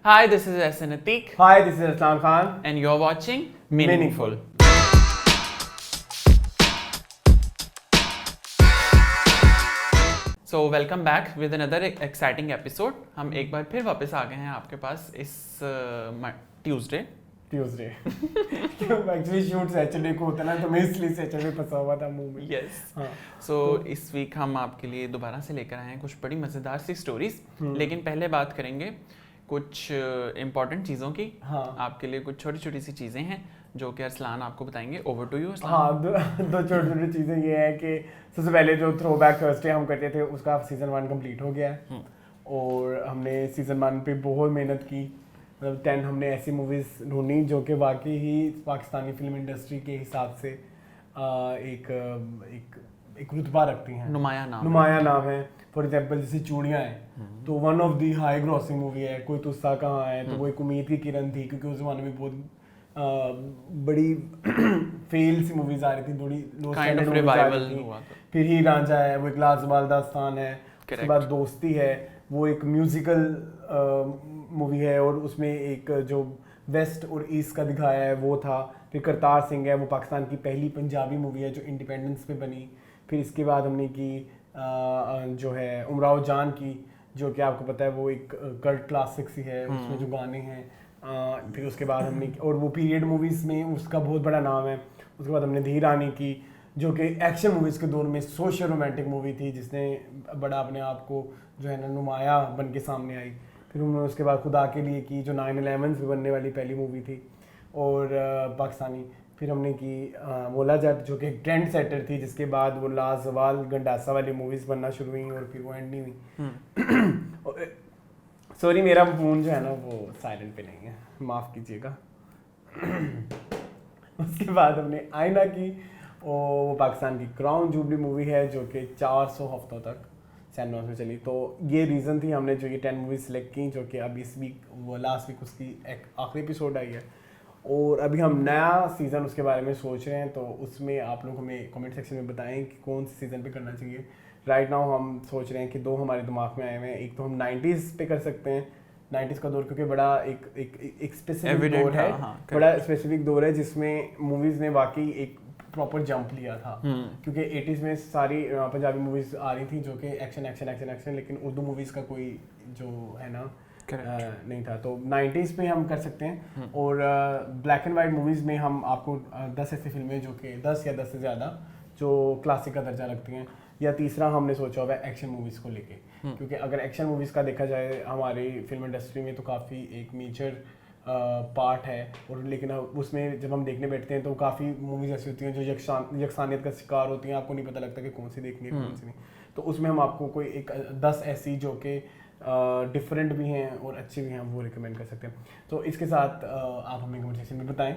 Hi, this is SN Atik. Hi, this is Aslam Khan. And you're watching Meaningful. So welcome back with another exciting episode. हम एक बार फिर वापस आ गए हैं आपके पास इस ट्यूसडे एक्चुअली शूट सैटरडे को होता है ना, तो मैं इसलिए सैटरडे फंसा हुआ था मुंह में। यस सो इस वीक हम आपके लिए दोबारा से लेकर आए हैं कुछ बड़ी मज़ेदार सी स्टोरीज। लेकिन पहले बात करेंगे कुछ इम्पोर्टेंट चीज़ों की। आपके लिए कुछ छोटी छोटी सी चीज़ें हैं जो कि अरसलान आपको बताएंगे। Over to you Arsalan. हाँ, दो छोटी छोटी चीज़ें ये हैं कि सबसे पहले जो थ्रो बैक थर्सडे हम करते थे उसका सीज़न 1 कंप्लीट हो गया है और हमने सीज़न 1 पे बहुत मेहनत की। मतलब 10 हमने ऐसी मूवीज़ ढूंढी जो कि वाकई ही पाकिस्तानी फिल्म इंडस्ट्री के हिसाब से एक रुतबा रखती हैं, नुमाया नाम है। फॉर एग्जांपल जैसे चूड़ियाँ हैं तो one of the high grossing movie है। कोई तुस्सा कहाँ है, तो वो एक उम्मीद की किरण थी क्योंकि उस ज़माने में बहुत बड़ी फेल सी मूवीज आ रही थी, थोड़ी लो स्टैंडर्ड मूवीज आ रही थी। फिर ही रांझा है, वो एक लाजवाल दास्तान है। उसके बाद दोस्ती है, वो एक म्यूजिकल मूवी है और उसमें एक जो वेस्ट और ईस्ट का दिखाया है वो था। फिर करतार सिंह है, वो पाकिस्तान की पहली पंजाबी मूवी है जो इंडिपेंडेंस पे बनी। फिर इसके बाद हमने की जो है उमराव जान की, जो कि आपको पता है वो एक कल्ट क्लासिक सी है, उसमें जो गाने हैं। फिर उसके बाद हमने और वो पीरियड मूवीज़ में उसका बहुत बड़ा नाम है। उसके बाद हमने धी रानी की जो कि एक्शन मूवीज़ के दौर में सोशल रोमांटिक मूवी थी, जिसने बड़ा अपने आप को जो है ना नुमाया बन के सामने आई। फिर हमने उसके बाद खुदा के लिए की जो 9/11 पे बनने वाली पहली मूवी थी और पाकिस्तानी। फिर हमने की मोला जट जो कि एक ट्रेंड सेटर थी, जिसके बाद वो लाजवाल गंडासा वाली मूवीज़ बनना शुरू हुई और फिर वो एंड नहीं हुई। सॉरी, मेरा फ़ोन जो है ना वो साइलेंट पे नहीं है, माफ़ कीजिएगा। उसके बाद हमने आईना की, वो पाकिस्तान की क्राउन जुबली मूवी है जो कि 400 हफ्तों तक सिनेमा में चली। तो ये रीज़न थी हमने जो ये 10 मूवीज सेलेक्ट की, जो कि अब इस वीक वो लास्ट वीक उसकी एक आखिरी एपिसोड आई है और अभी हम नया सीज़न उसके बारे में सोच रहे हैं। तो उसमें आप लोग हमें कमेंट सेक्शन में बताएं कि कौन से सीज़न पे करना चाहिए। राइट नाउ हम सोच रहे हैं कि 2 हमारे दिमाग में आए हुए हैं। एक तो हम 90s पे कर सकते हैं, 90s का दौर, क्योंकि बड़ा एक स्पेसिफिक दौर है। बड़ा स्पेसिफिक दौर है जिसमें मूवीज़ ने वाकई एक प्रॉपर जंप लिया था। क्योंकि 80s में सारी पंजाबी मूवीज़ आ रही थी जो कि एक्शन एक्शन एक्शन एक्शन, लेकिन उर्दू मूवीज़ का कोई जो है ना नहीं था। तो 90s में हम कर सकते हैं। और ब्लैक एंड वाइट मूवीज़ में हम आपको 10 ऐसी फिल्में जो कि 10 या 10 से ज़्यादा जो क्लासिक का दर्जा रखती हैं। या तीसरा हमने सोचा हुआ है एक्शन मूवीज़ को लेके, क्योंकि अगर एक्शन मूवीज़ का देखा जाए हमारी फिल्म इंडस्ट्री में तो काफ़ी एक मेजर पार्ट है। और लेकिन उसमें जब हम देखने बैठते हैं तो काफ़ी मूवीज़ ऐसी होती हैं जो यकसानियत का शिकार होती हैं, आपको नहीं पता लगता कि कौन सी देखनी है कौन सी नहीं। तो उसमें हम आपको कोई एक 10 ऐसी जो कि डिफरेंट भी हैं और अच्छी भी हैं वो रिकमेंड कर सकते हैं। तो इसके साथ आप हमें कमेंट सेक्शन में बताएं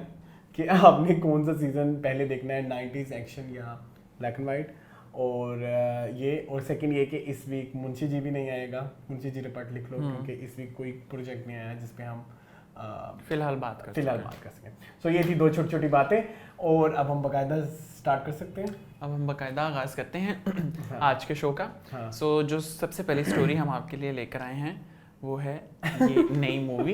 कि आपने कौन सा सीज़न पहले देखना है, 90s एक्शन या ब्लैक एंड वाइट। और सेकंड ये कि इस वीक मुंशी जी भी नहीं आएगा, मुंशी जी रिपोर्ट लिख लो, क्योंकि इस वीक कोई प्रोजेक्ट नहीं आया जिस पे हम फिलहाल बात कर सकें। सो ये थी 2 छोटी छोटी बातें और अब हम बाकायदा स्टार्ट कर सकते हैं। अब हम बाकायदा आगाज़ करते हैं आज के शो का। सो जो सबसे पहली स्टोरी हम आपके लिए लेकर आए हैं वो है ये नई movie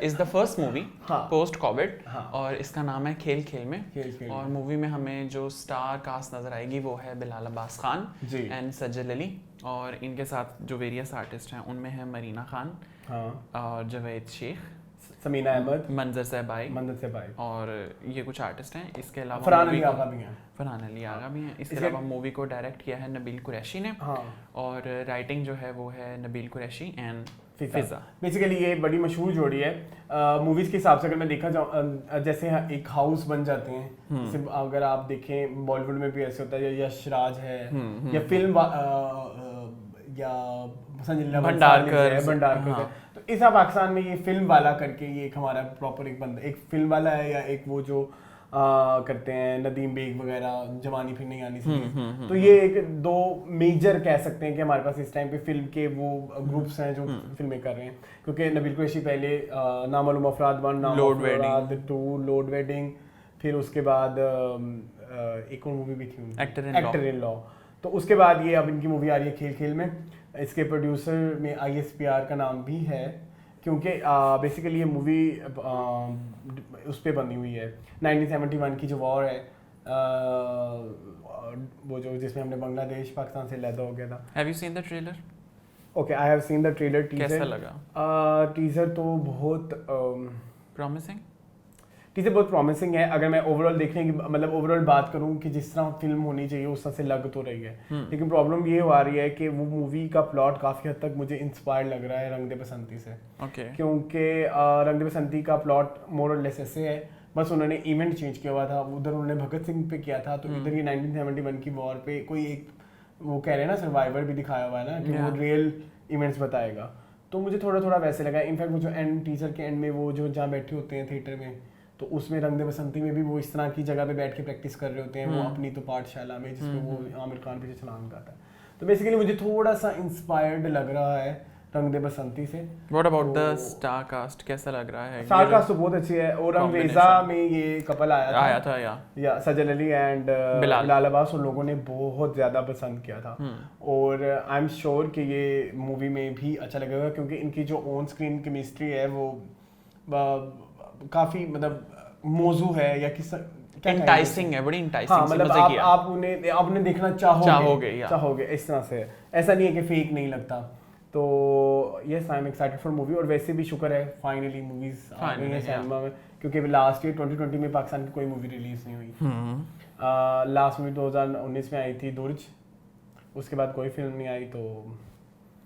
is the first movie post Covid और इसका नाम है खेल खेल में। और मूवी में हमें जो स्टार कास्ट नजर आएगी वो है बिलाल अब्बास खान एंड सज्जल अली, और इनके साथ जो वेरियस आर्टिस्ट हैं उनमें है मरीना खान और जावेद शेख, समीना अहमद, मंजर सहबाई और ये कुछ आर्टिस्ट हैं। इसके अलावा फरहान अली आगा भी हैं। इसके अलावा मूवी को डायरेक्ट किया है नबील कुरैशी ने और राइटिंग जो है वो है Nabeel Qureshi and Fiza. Basically ये बड़ी मशहूर जोड़ी है। मूवीज़ के हिसाब से अगर मैं देखा जाऊँ, जैसे एक हाउस बन जाते हैं, जैसे अगर आप देखें बॉलीवुड में भी ऐसे होता है, या यश राज है या फिल्म या भंडारकर है। तो इस पाकिस्तान में ये फिल्म वाला करके ये एक हमारा प्रॉपर एक बंदा एक फिल्म वाला है, या एक वो जो करते हैं नदीम बेग वगैरह, जवानी फिर नहीं आनी सीरीज। तो ये एक 2 मेजर कह सकते हैं कि हमारे पास इस टाइम पे फिल्म के वो ग्रुप्स हैं जो फिल्में कर रहे हैं। क्योंकि नबील कुरैशी पहले नामालूम अफराद 1, नामालूम 2, लोड वेडिंग, फिर उसके बाद एक और मूवी भी थी एक्टर इन लॉ। तो उसके बाद ये अब इनकी मूवी आ रही है खेल खेल में। इसके प्रोड्यूसर में ISPR का नाम भी है, क्योंकि बेसिकली ये मूवी उस पे बनी हुई है 1971 की जो वॉर है, वो जो जिसमें हमने बांग्लादेश पाकिस्तान से लैदा हो गया था। Have you seen the trailer? Okay, I have seen the trailer. कैसा लगा? टीजर तो बहुत प्रॉमिसिंग, टीजर बहुत प्रॉमिसिंग है। अगर मैं ओवरऑल देखने की मतलब ओवरऑल बात करूं कि जिस तरह फिल्म होनी चाहिए उस तरह से लग तो रही है, लेकिन प्रॉब्लम ये आ रही है कि वो मूवी का प्लॉट काफ़ी हद तक मुझे इंस्पायर लग रहा है रंग दे बसंती से। क्योंकि रंग दे बसंती का प्लॉट मोर और लेस ऐसे है, बस उन्होंने इवेंट चेंज किया हुआ था। उधर उन्होंने भगत सिंह पे किया था, तो इधर ये 1971 की वॉर पे कोई एक वो कह रहे हैं ना सर्वाइवर भी दिखाया हुआ है ना कि वो रियल इवेंट्स बताएगा। तो मुझे थोड़ा थोड़ा वैसे लगा। इनफैक्ट वो जो एंड टीजर के एंड में वो जो जहाँ बैठे होते हैं थिएटर में, तो उसमें रंग दे बसंती में भी वो इस तरह की जगह पे बैठ के प्रैक्टिस कर रहे होते हैं, वो अपनी तो पाठशाला में जिसमें वो आमिर खान पीछे छलांग गाता है। तो बेसिकली मुझे थोड़ा सा इंस्पायर्ड लग रहा है रंग दे बसंती से। What about the star cast? कैसा लग रहा है? स्टार कास्ट तो बहुत अच्छी है। और अंग्रेजा में ये कपल आया था या सजल अली एंड बिलाल अब्बास, और लोगों ने बहुत ज़्यादा पसंद किया था। और आई एम श्योर कि ये मूवी में भी अच्छा लगेगा, क्योंकि इनकी जो ऑन स्क्रीन केमिस्ट्री है वो काफ़ी मतलब मौजू है या किस इंटाइसिंग है, बड़ी इंटाइसिंग। हाँ, मतलब आप उन्हें देखना चाहोगे इस तरह से। ऐसा नहीं है कि फेक नहीं लगता। तो yes, I am excited for movie. और वैसे भी शुक्र है फाइनली मूवीज आ गई हैं सिनेमा में, क्योंकि लास्ट ईयर 2020 में पाकिस्तान की कोई मूवी रिलीज नहीं हुई। लास्ट मूवी 2019 में आई थी दुर्ज, उसके बाद कोई फिल्म नहीं आई। तो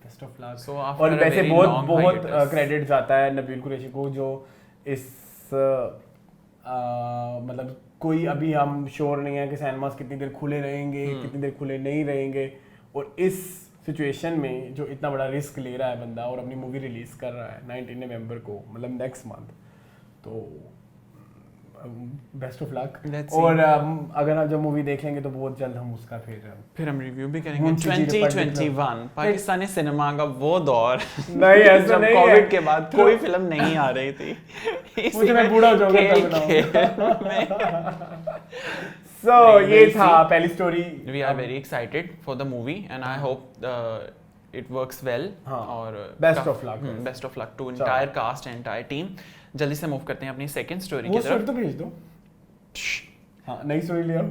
बेस्ट ऑफ लक। और वैसे बहुत क्रेडिट जाता है नबील कुरैशी को, जो इस मतलब कोई अभी हम श्योर नहीं है कि सिनेमास कितनी देर खुले रहेंगे, कितनी देर खुले नहीं रहेंगे। और इस सिचुएशन में जो इतना बड़ा रिस्क ले रहा है बंदा और अपनी मूवी रिलीज कर रहा है 19 नवंबर को, मतलब नेक्स्ट मंथ, तो बेस्ट ऑफ लक। और अगर हम जब मूवी देख लेंगे तो बहुत जल्द हम उसका फिर हम रिव्यू भी करेंगे। 2021 पाकिस्तानी सिनेमा का वो दौर नहीं, ऐसा नहीं है। कोविड के बाद कोई फिल्म नहीं आ रही थी। मुझे मैं बूढ़ा हो जाऊंगा। So ये था पहली story. We are very excited for the movie and I hope it works well। और best of luck to entire cast and entire team। जल्दी से मूव करते हैं अपनी सेकंड स्टोरी की तरफ। वो स्टोरी तो भेज दो। हाँ, नई स्टोरी ले आओ।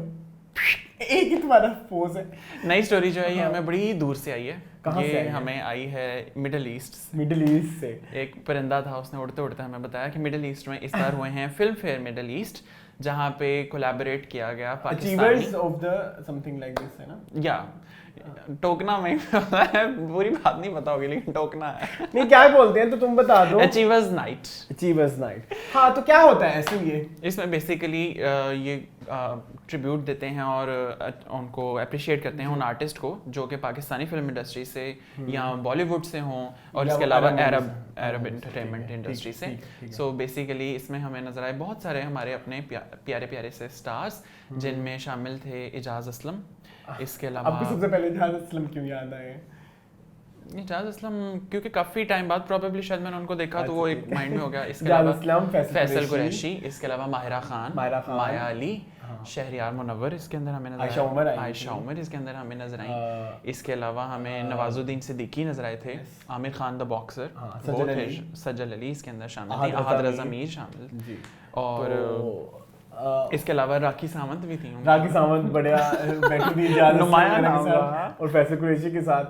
एक ही तुम्हारा पोज है। नई स्टोरी जो है ये हमें बड़ी दूर से आई है। कहाँ से हमें आई है मिडिल ईस्ट से। एक परिंदा था, उसने उड़ते उड़ते हमें बताया कि मिडिल ईस्ट में इस बार हुए हैं फिल्म फेयर मिडिल ईस्ट, जहाँ पे कोलैबोरेट किया गया Pakistani of the something like this है ना, या टोकना में पूरी बात नहीं पता होगी लेकिन टोकना है। नहीं, क्या बोलते हैं तो तुम बता दो। Achievers night. हाँ, तो क्या होता है ऐसे? ये इसमें बेसिकली ये ट्रिब्यूट देते हैं और उनको अप्रिशिएट करते हैं उन आर्टिस्ट को जो कि पाकिस्तानी फिल्म इंडस्ट्री से या बॉलीवुड से हों, और इसके अलावा अरब एंटरटेनमेंट इंडस्ट्री से। सो बेसिकली इसमें हमें नजर आए बहुत सारे हमारे अपने प्यारे प्यारे से स्टार्स, जिनमें शामिल थे इजाज़ असलम। इसके अलावा आपको सबसे पहले इजाज़ असलम क्यों याद आए? इजाज़ असलम क्योंकि काफ़ी टाइम बाद प्रोबेबली शायद मैंने उनको देखा तो वो एक माइंड में हो गया। इसके अलावा फैसल कुरैशी, इसके अलावा माहिरा खान, माया अली, शहरियार मुनव्वर इसके अंदर हमें नजर आए, आयशा उमर इसके अंदर हमें नजर आई। इसके अलावा हमें नवाजुद्दीन सिद्दीकी नजर आए थे, आमिर खान द बॉक्सर, सजल अली इसके अंदर शामिल थे, अहद रज़ा मीर शामिल, और इसके अलावा राखी सावंत भी थी। राखी सावंत बढ़िया बैठी थी नुमाया नाम और फैसल कुरैशी के साथ।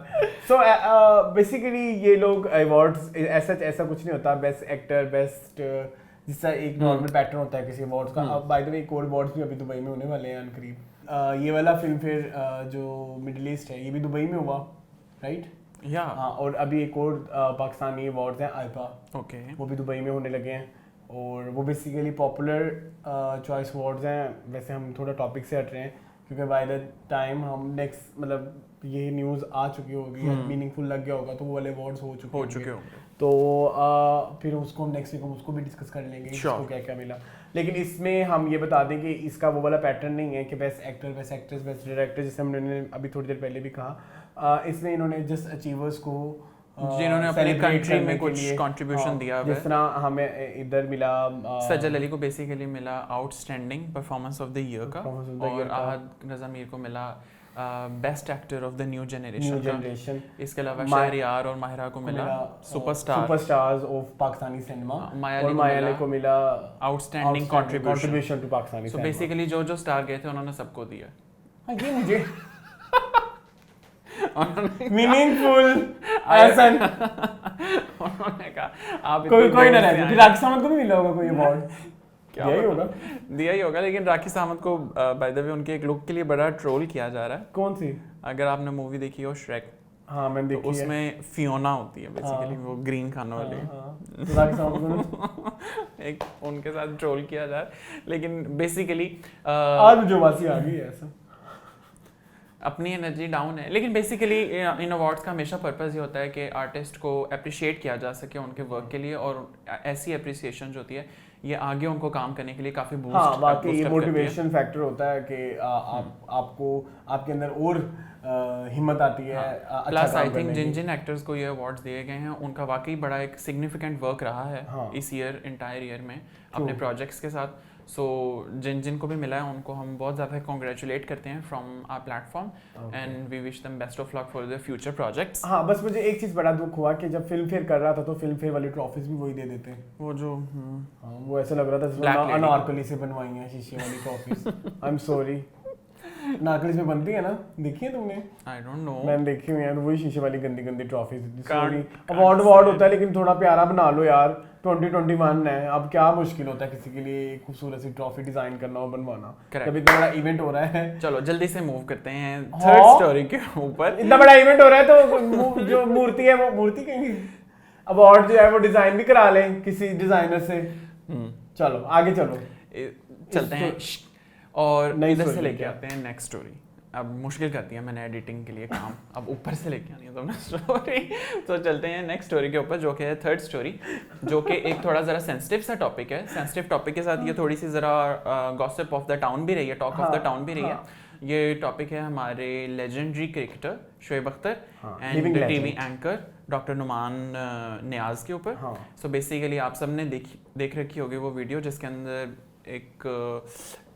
सो बेसिकली ये लोग अवार्ड्स ऐसा कुछ नहीं होता, बेस्ट एक्टर, बेस्ट जिसका एक नॉर्मल पैटर्न होता है किसी अवार्ड्स का। अब बाय द वे एक और अवार्ड्स भी अभी दुबई में होने वाले हैं अनकरीब। ये वाला फिल्म फेयर जो मिडिल ईस्ट है ये भी दुबई में हुआ, राइट? या हाँ, और अभी एक और पाकिस्तानी अवार्ड्स हैं आईपा, वो भी दुबई में होने लगे हैं। और वो बेसिकली पॉपुलर चॉइस अवार्ड्स हैं। वैसे हम थोड़ा टॉपिक से हट रहे हैं क्योंकि बाय द टाइम हम नेक्स्ट मतलब ये न्यूज़ आ चुकी होगी, मीनिंगफुल लग गया होगा, तो वो वाले अवार्ड्स हो चुके होंगे। तो फिर उसको हम नेक्स्ट वीक हम उसको भी डिस्कस कर लेंगे इसको क्या क्या मिला। लेकिन इसमें हम ये बता दें कि इसका वो वाला पैटर्न नहीं है कि best actor, best actress, best director, जैसे हमने अभी थोड़ी देर पहले भी कहा। इसमें इन्होंने जस्ट अचीवर्स को जिन्होंने अपनी कंट्री में कुछ कंट्रीब्यूशन दिया है, जिस तरह हमें इधर मिला सजल अली को बेसिकली मिला outstanding performance of the year का, और अहद रज़ा मीर को मिला best actor of the new generation. इसके अलावा शहरयार और माहिरा को मिला सुपरस्टार्स ऑफ पाकिस्तानी सिनेमा, और मायाले को मिला outstanding contribution to Pakistani cinema. So basically जो स्टार गए थे उन्होंने सबको दिया। हाँ, ये मुझे मीनिंगफुल ऐसा उन्होंने कहा आप कोई ना रहे। फिर राखी सावंत को भी मिला होगा कोई अवार्ड, दिया ही होगा। लेकिन राखी सावंत को बाय द वे उनके एक लुक के लिए बड़ा ट्रोल किया जा रहा है। कौन सी? अगर आपने मूवी देखी हो श्रेक, हाँ मैंने देखी है। उसमें फियोना होती है बेसिकली, वो ग्रीन खाने वाली। राखी सावंत एक उनके साथ ट्रोल किया जा रहा है। लेकिन बेसिकली आज जो वासी आ गई है ऐसा, अपनी एनर्जी डाउन है। लेकिन बेसिकली इन अवार्ड्स का हमेशा पर्पस ये होता है कि आर्टिस्ट को अप्रिशिएट किया जा सके उनके वर्क के लिए, और ऐसी अप्रिसिएशन जो होती है ये आगे उनको काम करने के लिए काफी बूस्ट, हाँ बाकी ये मोटिवेशन फैक्टर होता है कि आपको आपके अंदर और हिम्मत आती है। प्लस आई थिंक जिन एक्टर्स को ये अवार्ड्स दिए गए हैं उनका वाकई बड़ा एक सिग्निफिकेंट वर्क रहा है इस ईयर, इंटायर ईयर में अपने प्रोजेक्ट्स के साथ। सो जिन को भी मिला है उनको हम बहुत ज़्यादा कॉन्ग्रेचुलेट करते हैं from our platform, and we wish them best of luck for their future projects. हाँ बस मुझे एक चीज़ बड़ा दुख हुआ कि जब फिल्म फेयर कर रहा था तो फिल्म फेयर वाली ट्रॉफीज भी वही दे देते हैं। वो जो वो ऐसा लग रहा था अनारकली से बनवाई है शीशे वाली trophies. I am sorry, Narkali में बनती है ना, देखी है तुमने? आई डोंट नो, मैंने देखी हुई है। तो वही शीशे वाली गंदी गंदी ट्रॉफीज। अवार्ड होता है लेकिन थोड़ा प्यारा बना लो यार, 2021 है, अब क्या मुश्किल होता है किसी के लिए खूबसूरत सी ट्रॉफी डिजाइन करना और बनवाना, जब इतना बड़ा इवेंट हो रहा है। चलो जल्दी से मूव करते हैं थर्ड स्टोरी के ऊपर। इतना बड़ा इवेंट हो रहा है तो जो मूर्ति है वो मूर्ति कहेंगे, अवार्ड जो है वो डिजाइन भी करा लें किसी डिजाइनर से। चलो आगे चलते हैं और इधर से लेके आते हैं नेक्स्ट स्टोरी। अब मुश्किल करती है मैंने एडिटिंग के लिए काम, अब ऊपर से लेके आनी है तुमने स्टोरी। तो चलते हैं नेक्स्ट स्टोरी के ऊपर जो कि है थर्ड स्टोरी, जो कि एक थोड़ा ज़रा सेंसिटिव सा टॉपिक है। सेंसिटिव टॉपिक के साथ ये थोड़ी सी ज़रा गॉसिप ऑफ द टाउन भी रही है, टॉक ऑफ द टाउन भी रही है। ये टॉपिक है हमारे legendary cricketer Shoaib Akhtar and TV anchor doctor Numan Niaz के ऊपर। सो बेसिकली आप सब ने देख रखी होगी वो वीडियो जिसके अंदर एक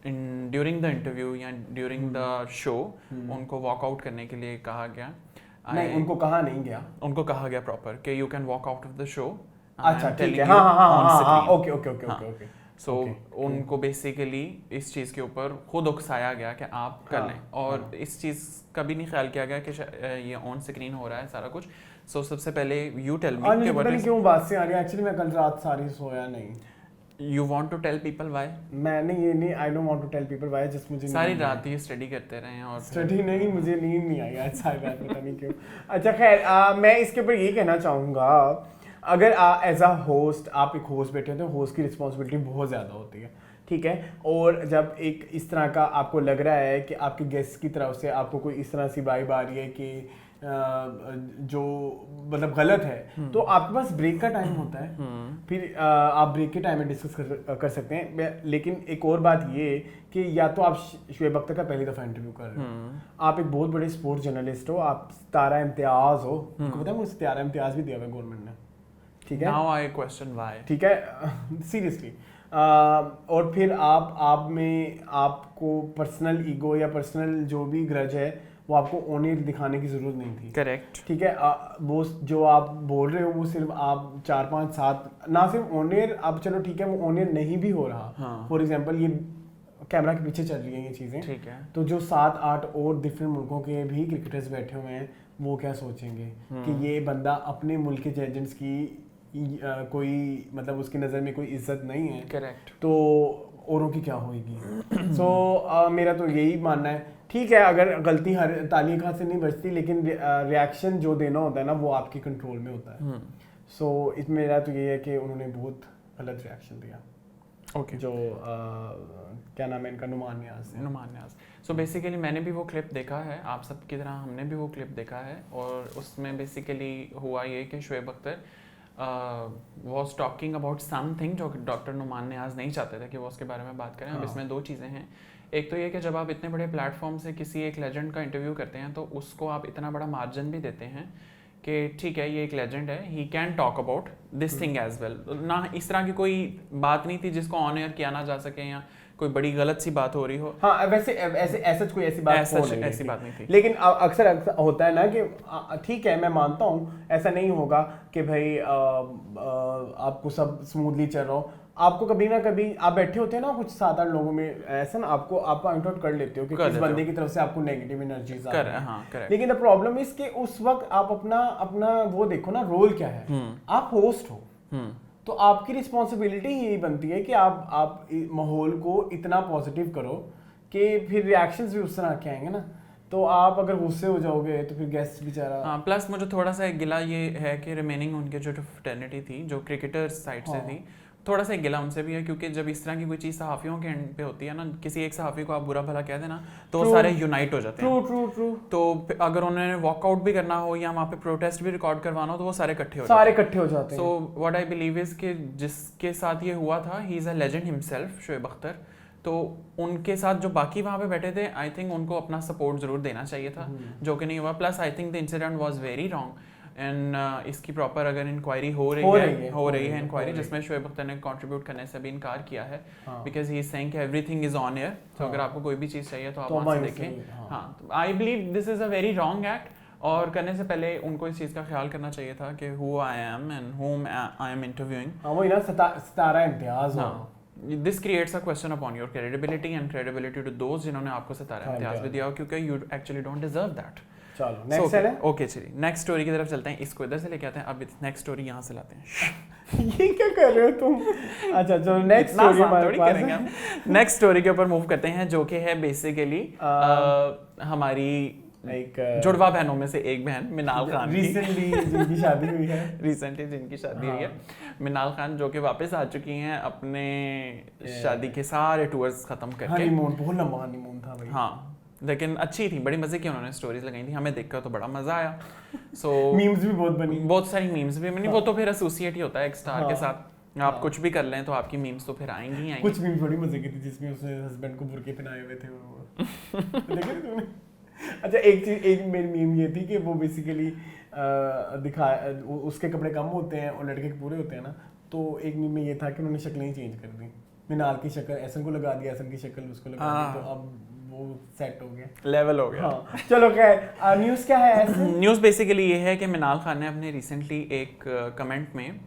ड्यूरिंग द इंटरव्यू या ड्यूरिंग द शो उनको वॉकआउट करने के लिए कहा गया। नहीं उनको कहा नहीं गया, उनको कहा गया प्रॉपर कि you can walk out of the show. अच्छा ठीक है, हाँ ओके। सो उनको बेसिकली इस चीज़ के ऊपर खुद उकसाया गया कि आप कर लें, और इस चीज़ का भी नहीं ख्याल किया गया कि ये ऑन स्क्रीन हो रहा है सारा कुछ। सो सबसे पहले यू टेल मी कि पता नहीं क्यों बात से आ रही है। एक्चुअली मैं कल रात सारी सोया नहीं। You want to tell people why? मैंने ये नहीं, I don't want to tell people why, just मुझे सारी रात ही स्टडी करते रहे हैं और स्टडी नहीं, मुझे नींद नहीं आई आज सारी रात, पता नहीं क्यों। अच्छा खैर मैं इसके ऊपर ये कहना चाहूँगा, अगर एज अ होस्ट आप एक होस्ट बैठे हो तो होस्ट की रिस्पॉन्सिबिलिटी बहुत ज़्यादा होती है, ठीक है। और जब एक इस तरह का आपको लग रहा है कि आपके गेस्ट की तरफ से आपको कोई इस तरह सी वाइब आ रही है कि जो मतलब गलत है, तो आपके पास ब्रेक का टाइम होता है, फिर आप ब्रेक के टाइम में डिस्कस कर सकते हैं। लेकिन एक और बात ये कि या तो आप शोएब अख्तर का पहली दफ़ा इंटरव्यू कर रहे हो, आप एक बहुत बड़े स्पोर्ट्स जर्नलिस्ट हो, आप सितारा इम्तियाज़ हो, आपको पता है मुझे सितारा इम्तियाज़ भी दिया हुआ है गवर्नमेंट ने, ठीक है। Now I question why. ठीक है सीरियसली। और फिर आप में आपको पर्सनल ईगो या पर्सनल जो भी ग्रज है वो आपको ऑनियर दिखाने की जरूरत नहीं थी, करेक्ट, ठीक है। वो जो आप बोल रहे हो वो सिर्फ आप 4 5 7 ना सिर्फ ऑनियर, अब चलो ठीक है वो ऑनियर नहीं भी हो रहा, फॉर एग्जांपल ये कैमरा के पीछे चल रही हैं ये चीज़ें, ठीक है, तो जो 7 8 और डिफरेंट मुल्कों के भी क्रिकेटर्स बैठे हुए हैं वो क्या सोचेंगे कि ये बंदा अपने मुल्क के जजेंट्स की कोई मतलब उसकी नज़र में कोई इज्जत नहीं है, करेक्ट, तो औरों की क्या होगी। सो मेरा तो यही मानना है, ठीक है, अगर गलती हर ताली खां से नहीं बचती, लेकिन रिएक्शन जो देना होता है ना वो आपके कंट्रोल में होता है। सो इसमें मेरा तो ये है कि उन्होंने बहुत गलत रिएक्शन दिया। ओके, जो क्या नाम है इनका, नुमान नियाज। सो बेसिकली मैंने भी वो क्लिप देखा है, आप सब की तरह हमने भी वो क्लिप देखा है, और उसमें बेसिकली हुआ ये कि Shoaib Akhtar was talking about something जो डॉक्टर नुमान नियाज नहीं चाहते थे कि वो उसके बारे में बात करें। अब इसमें 2 चीज़ें हैं, एक तो ये कि जब आप इतने बड़े प्लेटफॉर्म से किसी एक लेजेंड का इंटरव्यू करते हैं तो उसको आप इतना बड़ा मार्जिन भी देते हैं कि ठीक है ये एक लेजेंड है, he can talk about this thing as well. ना इस तरह की कोई बात नहीं थी जिसको ऑन एयर किया ना जा सके या कोई बड़ी गलत सी बात हो रही हो। हाँ वैसे ऐसे ऐसा कोई ऐसी बात ऐसी बात नहीं थी, लेकिन अक्सर होता है ना कि ठीक है मैं मानता हूँ ऐसा नहीं होगा कि भाई आपको सब स्मूथली चल रहा हो, आपको कभी ना कभी आप बैठे होते हैं ना कुछ 7-8 लोगों में, ऐसा ना आप पॉइंट आउट कर लेते हो कि किस बंदे की तरफ से आपको नेगेटिव एनर्जीज आ रही है। लेकिन द प्रॉब्लम इज कि उस वक्त आप अपना वो देखो ना, रोल क्या है, आप होस्ट हो, तो आपकी रिस्पॉन्सिबिलिटी यही बनती है कि आप माहौल को इतना पॉजिटिव करो कि फिर रिएक्शंस भी उस तरह के आएंगे ना। तो आप अगर गुस्से हो जाओगे तो फिर गेस्ट बेचारा। हाँ, प्लस मुझे थोड़ा सा एक गिला ये है कि रिमेनिंग उनके जो फ्रेटर्निटी थी, जो क्रिकेटर्स साइड से थी, थोड़ा सा गिला उनसे भी है, क्योंकि जब इस तरह की कोई चीज़ सहाफ़ियों के एंड पे होती है ना, किसी एक सहाफ़ी को आप बुरा भला कह देना तो वो सारे यूनाइट हो जाते हैं। ट्रू। तो अगर उन्होंने वॉकआउट भी करना हो या वहाँ पे प्रोटेस्ट भी रिकॉर्ड करवाना हो तो वो सारे इकट्ठे हो जाते हैं। So what I believe is कि जिसके साथ ये हुआ था, he is a legend himself, Shoaib Akhtar. तो उनके साथ जो बाकी वहाँ पे बैठे थे, आई थिंक उनको अपना सपोर्ट ज़रूर देना चाहिए था, जो कि नहीं हुआ। Plus I think the incident was very wrong and इसकी प्रॉपर अगर इंक्वायरी हो रही है इंक्वायरी, जिसमें शोएब अख्तर ने कंट्रीब्यूट करने से भी इनकार किया है, बिकॉज ही इज सेइंग कि एवरीथिंग इज ऑन एयर। तो अगर आपको कोई भी चीज़ चाहिए तो आप वहाँ से देखें। हाँ, I believe this is a very wrong act, और करने से पहले उनको इस चीज़ का ख्याल करना चाहिए था कि who I am and whom I am interviewing. हाँ वही ना, सतारा इम्तियाज। हाँ, this creates a question upon your credibility and credibility to those जिन्होंने आपको सतारा इम्तियाज भी दिया, क्योंकि you actually don't deserve that. चलो नेक्स्ट है। ओके चलिए नेक्स्ट स्टोरी की तरफ चलते हैं। इसको इधर से लेके आते हैं, अब नेक्स्ट स्टोरी यहाँ से लाते हैं। ये क्या कर रहे हो तुम? अच्छा चलो नेक्स्ट स्टोरी हमारे पास है। नेक्स्ट स्टोरी के ऊपर मूव करते हैं, जो कि है बेसिकली हमारी एक जुड़वा बहनों में से एक बहन मिनाल खान रिसेंटली जिनकी शादी हुई है। मिनाल खान जो कि वापस आ चुकी हैं अपने शादी के सारे टूर्स खत्म करके। हनीमून, बहुत लंबा हनीमून था भाई। हाँ, लेकिन अच्छी थी, बड़ी मजे की उन्होंने स्टोरीज लगाई थी, हमें देखकर तो बड़ा मजा आया। सो मीम्स भी बहुत बनी, बहुत सारी मीम्स भी बनी। वो तो फिर एसोसिएट ही होता है एक स्टार के साथ, आप कुछ भी कर लें तो आपकी मीम्स तो फिर आएंगी ही आएंगी। कुछ मीम्स बड़ी मजे की थी जिसमें उसने हस्बैंड को बुर्के पहनाए हुए थे। देखे तुमने? अच्छा एक मेरी मीम ये थी कि वो बेसिकली उसके कपड़े कम होते हैं और लड़के के पूरे होते हैं ना, तो एक मीम में ये था कि उन्होंने शक्लें ही चेंज कर दी। मिनाल की शक्ल एहसन को लगा दिया, एहसन की शक्ल उसको लगा दी, तो अब वो सेट हो गया, लेवल हो गया। हाँ, चलो खैर न्यूज़ क्या है? न्यूज़ बेसिकली ये है कि मिनाल खान ने अपने रिसेंटली एक कमेंट में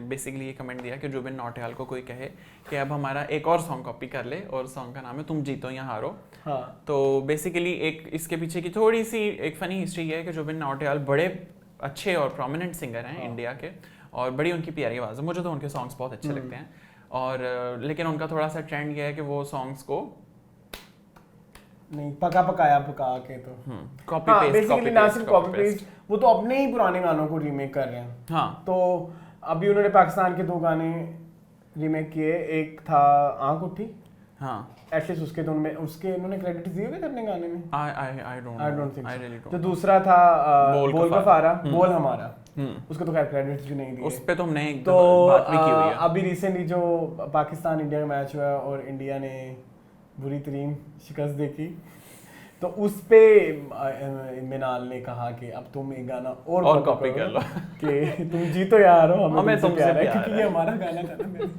बेसिकली ये कमेंट दिया कि जुबिन नौटियाल को कोई कहे कि अब हमारा एक और सॉन्ग कॉपी कर ले, और सॉन्ग का नाम है तुम जीतो या हारो। हाँ। तो बेसिकली एक इसके पीछे की थोड़ी सी एक फ़नी हिस्ट्री है कि जुबिन नौटियाल बड़े अच्छे और प्रोमिनेंट सिंगर हैं इंडिया के, और बड़ी उनकी प्यारी आवाज़ है, मुझे तो उनके सॉन्ग्स बहुत अच्छे लगते हैं। और लेकिन उनका थोड़ा सा ट्रेंड ये है कि वो सॉन्ग्स को नहीं पका के तो कॉपी पेस्ट, बेसिकली ना सिर्फ कॉपी पेस्ट, वो तो अपने ही पुराने गानों को रीमेक कर रहे हैं। हाँ, तो अभी उन्होंने पाकिस्तान के 2 गाने रीमेक किए, एक था आंख उठी, हाँ एटलीस्ट उसके तो उसके उन्होंने क्रेडिट दिए हुए थे अपने गाने में। I don't think. जो दूसरा था बोल का फारा, बोल हमारा, उसको तो खैर क्रेडिट्स भी नहीं दिए, उस पे तो हमने एक तो बात भी की हुई है। अभी रिसेंटली जो पाकिस्तान इंडिया का मैच हुआ और इंडिया ने बुरी तरीन शिकस्त देखी, तो उस पे मिनाल ने कहा कि अब तुम एक गाना और कॉपी कर लो कि तुम जीतो यार, हमें तुमसे प्यार है, क्योंकि ये हमारा गाना था ना।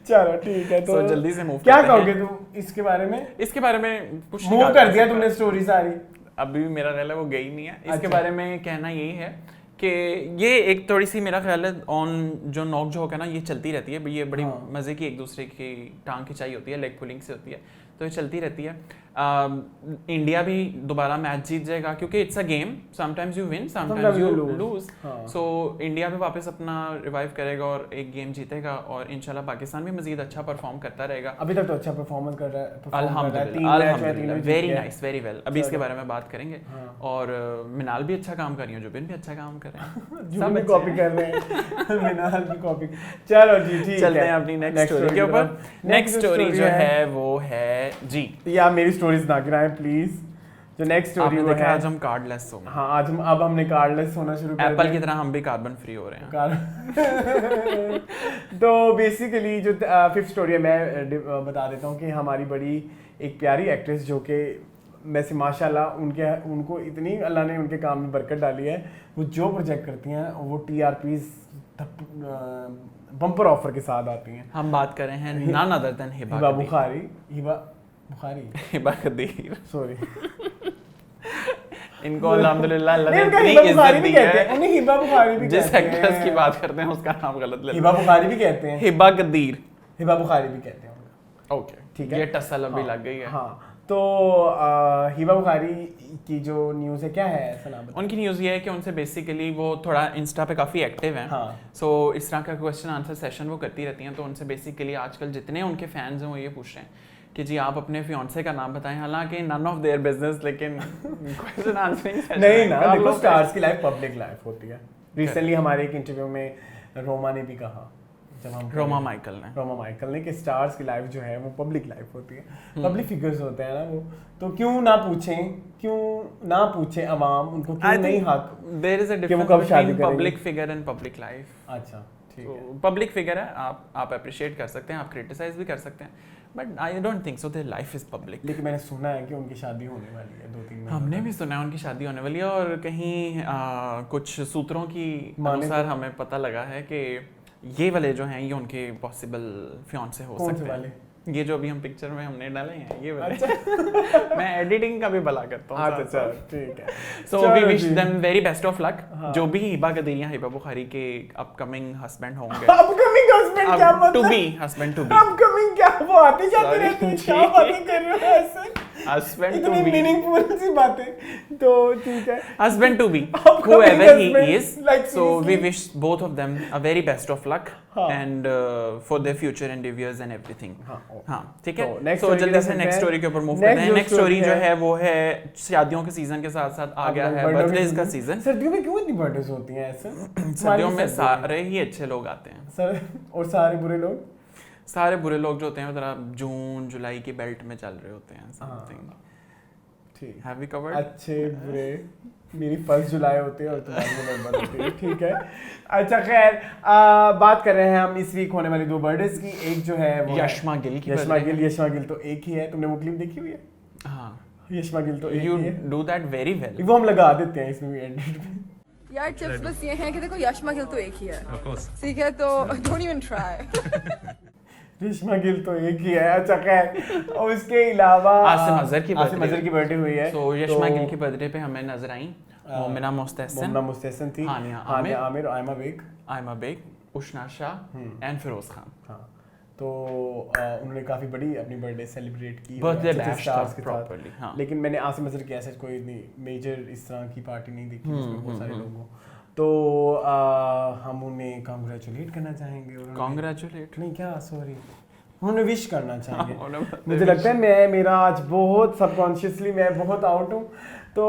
चलो ठीक है, तो जल्दी से मूव क्या कहोगे तुम इसके बारे में? इसके बारे में कुछ मूव कर दिया तुमने स्टोरी सारी, अभी भी मेरा ख्याल है वो गई नहीं है। इसके बारे में कहना यही है कि ये एक थोड़ी सी मेरा ख्याल है ऑन जो नॉक जो होगा ना, ये चलती रहती है, ये बड़ी मज़े की एक दूसरे की टांग खिंचाई होती है, लेग पुलिंग से होती है, तो ये चलती रहती है। इंडिया भी दोबारा मैच जीत जाएगा, क्योंकि it's a game, sometimes you win sometimes you lose. So India भी वापस अपना रिवाइव करेगा और एक गेम जीतेगा, और इंशाल्लाह पाकिस्तान भी मजीद अच्छा परफॉर्म करता रहेगा। अभी तक तो अच्छा परफॉर्मेंस कर रहा है, अल्हम्दुलिल्लाह, वेरी नाइस, वेरी वेल। अभी इसके बारे में बात करेंगे। और मिनाल भी अच्छा काम कर रही है, जुबिन भी अच्छा काम कर रहे हैं, सब कॉपी कर रहे हैं, मिनाल भी कॉपी। चलो जी ठीक है, चलते हैं अपनी नेक्स्ट स्टोरी के ऊपर। नेक्स्ट स्टोरी जो है वो है जी, या मेरी स्टोरीज ना गिराएं प्लीज। जो नेक्स्ट स्टोरी वो है, आज हम कार्डलेस हो गए। हाँ, आज हमने कार्डलेस होना शुरू कर दिया, एप्पल की तरह हम भी कार्बन फ्री हो रहे हैं। तो बेसिकली जो 5th स्टोरी है, मैं बता देता हूँ कि हमारी बड़ी एक प्यारी एक्ट्रेस जो कि वैसे माशाल्लाह उनको इतनी अल्लाह ने उनके काम में बरकत डाली है, वो जो प्रोजेक्ट करती हैं वो TRPs बम्पर ऑफर के साथ आती हैं। हम बात कर रहे हैं none other than Hiba Bukhari, Hiba Qadir, sorry इनको अल्हम्दुलिल्लाह अल्लाह ने इतनी इज्जत दी है। नहीं, हिबा बुखारी भी जिस एक्ट्रेस की बात करते हैं उसका नाम गलत ले, हिबा बुखारी भी कहते हैं, हिबा कदीर, हिबा बुखारी भी कहते हैं। ओके, ठीक है, ये टसल अभी लग गई है। हाँ, तो हिबा बुखारी की जो न्यूज़ है क्या है, ऐसा नाम बताओ। उनकी न्यूज़ ये है कि उनसे बेसिकली वो थोड़ा इंस्टा पे काफ़ी एक्टिव हैं। हाँ। सो इस तरह का क्वेश्चन आंसर सेशन वो करती रहती हैं। तो उनसे बेसिकली आजकल जितने उनके फैंस हैं वो ये पूछ रहे हैं कि जी आप अपने फियांसे का नाम बताएं, हालांकि नन ऑफ देयर बिजनेस, लेकिन क्वेश्चन आंसरिंग सेशन नहीं ना, देखो स्टार्स की लाइफ पब्लिक लाइफ होती है। रिसेंटली हमारे एक इंटरव्यू में रोमा ने भी कहा, जब हम रोमा माइकल ने कि स्टार्स की लाइफ जो है वो पब्लिक लाइफ होती है, पब्लिक फिगर्स होते हैं ना वो, तो क्यों ना पूछें अवाम उनको, क्यों नहीं हक, there is a difference between public figure and public life. अच्छा, ठीक है, पब्लिक फिगर है, आप अप्रिशिएट कर सकते हैं, आप क्रिटिसाइज भी कर सकते हैं, but I don't think so their life is public. लेकिन मैंने सुना है कि उनकी शादी होने वाली है 2-3 महीने। हमने भी सुना है उनकी शादी होने वाली है, और कहीं कुछ सूत्रों की अनुसार हमें पता लगा है कि ये वाले जो हैं ये उनके पॉसिबल फियांसे हो सकते हैं। ये जो अभी हम पिक्चर में हमने डाले हैं ये वाले। अच्छा। मैं एडिटिंग का भी भला करता हूँ। अच्छा, ठीक है। So we wish them very best of luck. जो भी हिबा कदीर या हिबा बुखारी के अपकमिंग हस्बैंड होंगे, अपकमिंग हस्बैंड क्या मतलब, to be husband to be, upcoming क्या, वो आती जाती रहती है, क्या बातें कर रहे हो ऐसे, हस्बैंड टू बी, मीनिंगफुल सी बातें, तो ठीक है, husband to be whoever he is, so we wish both of them a very best of luck and for their future endeavors and everything। हाँ, ठीक है। तो जल्दी से नेक्स्ट स्टोरी के ऊपर मूव करते हैं। नेक्स्ट स्टोरी जो है वो है शादियों के सीजन के साथ साथ आ गया है बर्थडेज का सीजन। सर्दियों में क्यों इतनी बर्थडेज होती हैं ऐसे? सर्दियों में सारे ही अच्छे लोग आते हैं सर, और सारे बुरे लोग जो होते हैं जरा जून जुलाई की बेल्ट में चल रहे होते हैं, समथिंग। ठीक, हैव वी कवर्ड अच्छे बुरे। मेरी 1 जुलाई होती है और तुम्हारी नवंबर होती है, ठीक है। अच्छा, खैर, बात कर रहे हैं हम इस वीक होने वाली 2 बर्थडेज की। एक जो है वो यशमा गिल की। यशमा गिल तो एक ही है। तुमने वो क्लिप देखी हुई है? हाँ, यशमा गिल तो एक ही है। You do that very well. वो हम लगा देते हैं इसमें भी एडिट में। यार टिप्स बस ये हैं कि देखो यशमा गिल तो एक ही है, ठीक है, तो don't even try. Yashma Gill तो एक ही है। अच्छा, खैर, और उसके अलावा आसिम अजहर की बर्थडे हुई है। सो यशमा गिल की बर्थडे पे हमें नजर आई मोमिना मुस्तहसन थी, हानिया आमिर, आयमा बेग, उशना शाह एंड फिरोज खान। हाँ, तो उन्होंने काफी बड़ी अपनी बर्थडे सेलिब्रेट की, बर्थडे बैश प्रॉपर्ली। हाँ, लेकिन मैंने आसिम अजहर की ऐसे कोई मेजर इस तरह की पार्टी नहीं देखी जिसमें बहुत सारे लोगों, तो हम उन्हें कांग्रेचुलेट करना चाहेंगे। कांग्रेचुलेट नहीं, क्या, सॉरी, उन्हें विश करना चाहेंगे। मुझे लगता है मेरा आज बहुत सबकॉन्शियसली मैं बहुत आउट हूँ, तो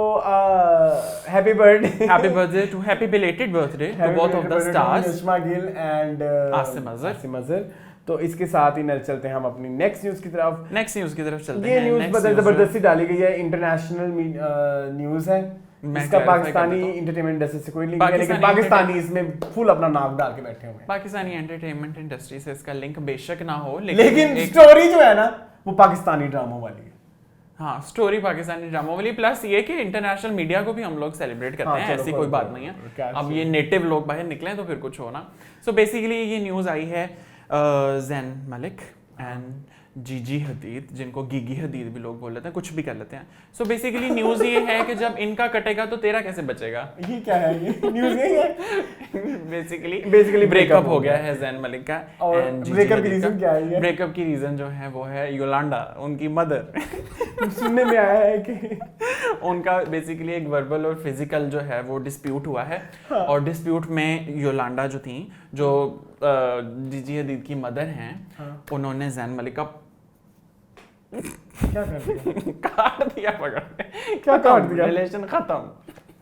happy birthday to happy belated birthday to both of the stars, Yashma Gill and Asim Azhar. तो इसके साथ ही चलते हैं हम अपनी नेक्स्ट न्यूज़ की तरफ चलते हैं। ये न्यूज़ बदल जबरदस्ती डाली गई है, इंटरनेशनल न्यूज़ है, इसका पाकिस्तानी एंटरटेनमेंट इंडस्ट्री से कोई लिंक नहीं है, लेकिन पाकिस्तानी इसमें फुल अपना नाक डाल के बैठे हुए हैं। पाकिस्तानी एंटरटेनमेंट इंडस्ट्री से इसका लिंक बेशक ना हो, लेकिन स्टोरी जो है ना वो पाकिस्तानी ड्रामों वाली है। हाँ, स्टोरी पाकिस्तानी ड्रामा वाली, प्लस ये कि इंटरनेशनल मीडिया को भी हम लोग सेलिब्रेट करते हैं, ऐसी कोई बात नहीं है। अब ये नेटिव लोग बाहर निकले तो फिर कुछ होना। सो बेसिकली ये न्यूज़ आई है ज़ैन मलिक एंड जीजी हदीद, जिनको गीगी हदीद भी लोग बोल लेते हैं, कुछ भी कर लेते हैं। सो बेसिकली न्यूज़ ये है कि जब इनका कटेगा तो तेरा कैसे बचेगा। ये क्या है, ये न्यूज़ नहीं है। बेसिकली ब्रेकअप हो गया है ज़ैन मलिक का। और ब्रेकअप की रीज़न क्या है? ब्रेकअप की रीज़न जो है वो है योलांडा, उनकी मदर। सुनने में आया है कि उनका बेसिकली एक वर्बल और फिजिकल जो है वो डिस्प्यूट हुआ है। हाँ। और डिस्प्यूट में योलांडा जो थी, जो जीजी हदीद की मदर हैं, हाँ। उन्होंने ज़ैन मलिक का क्या कर दिया? काट दिया, पकड़ के। क्या काट दिया? रिलेशन खत्म।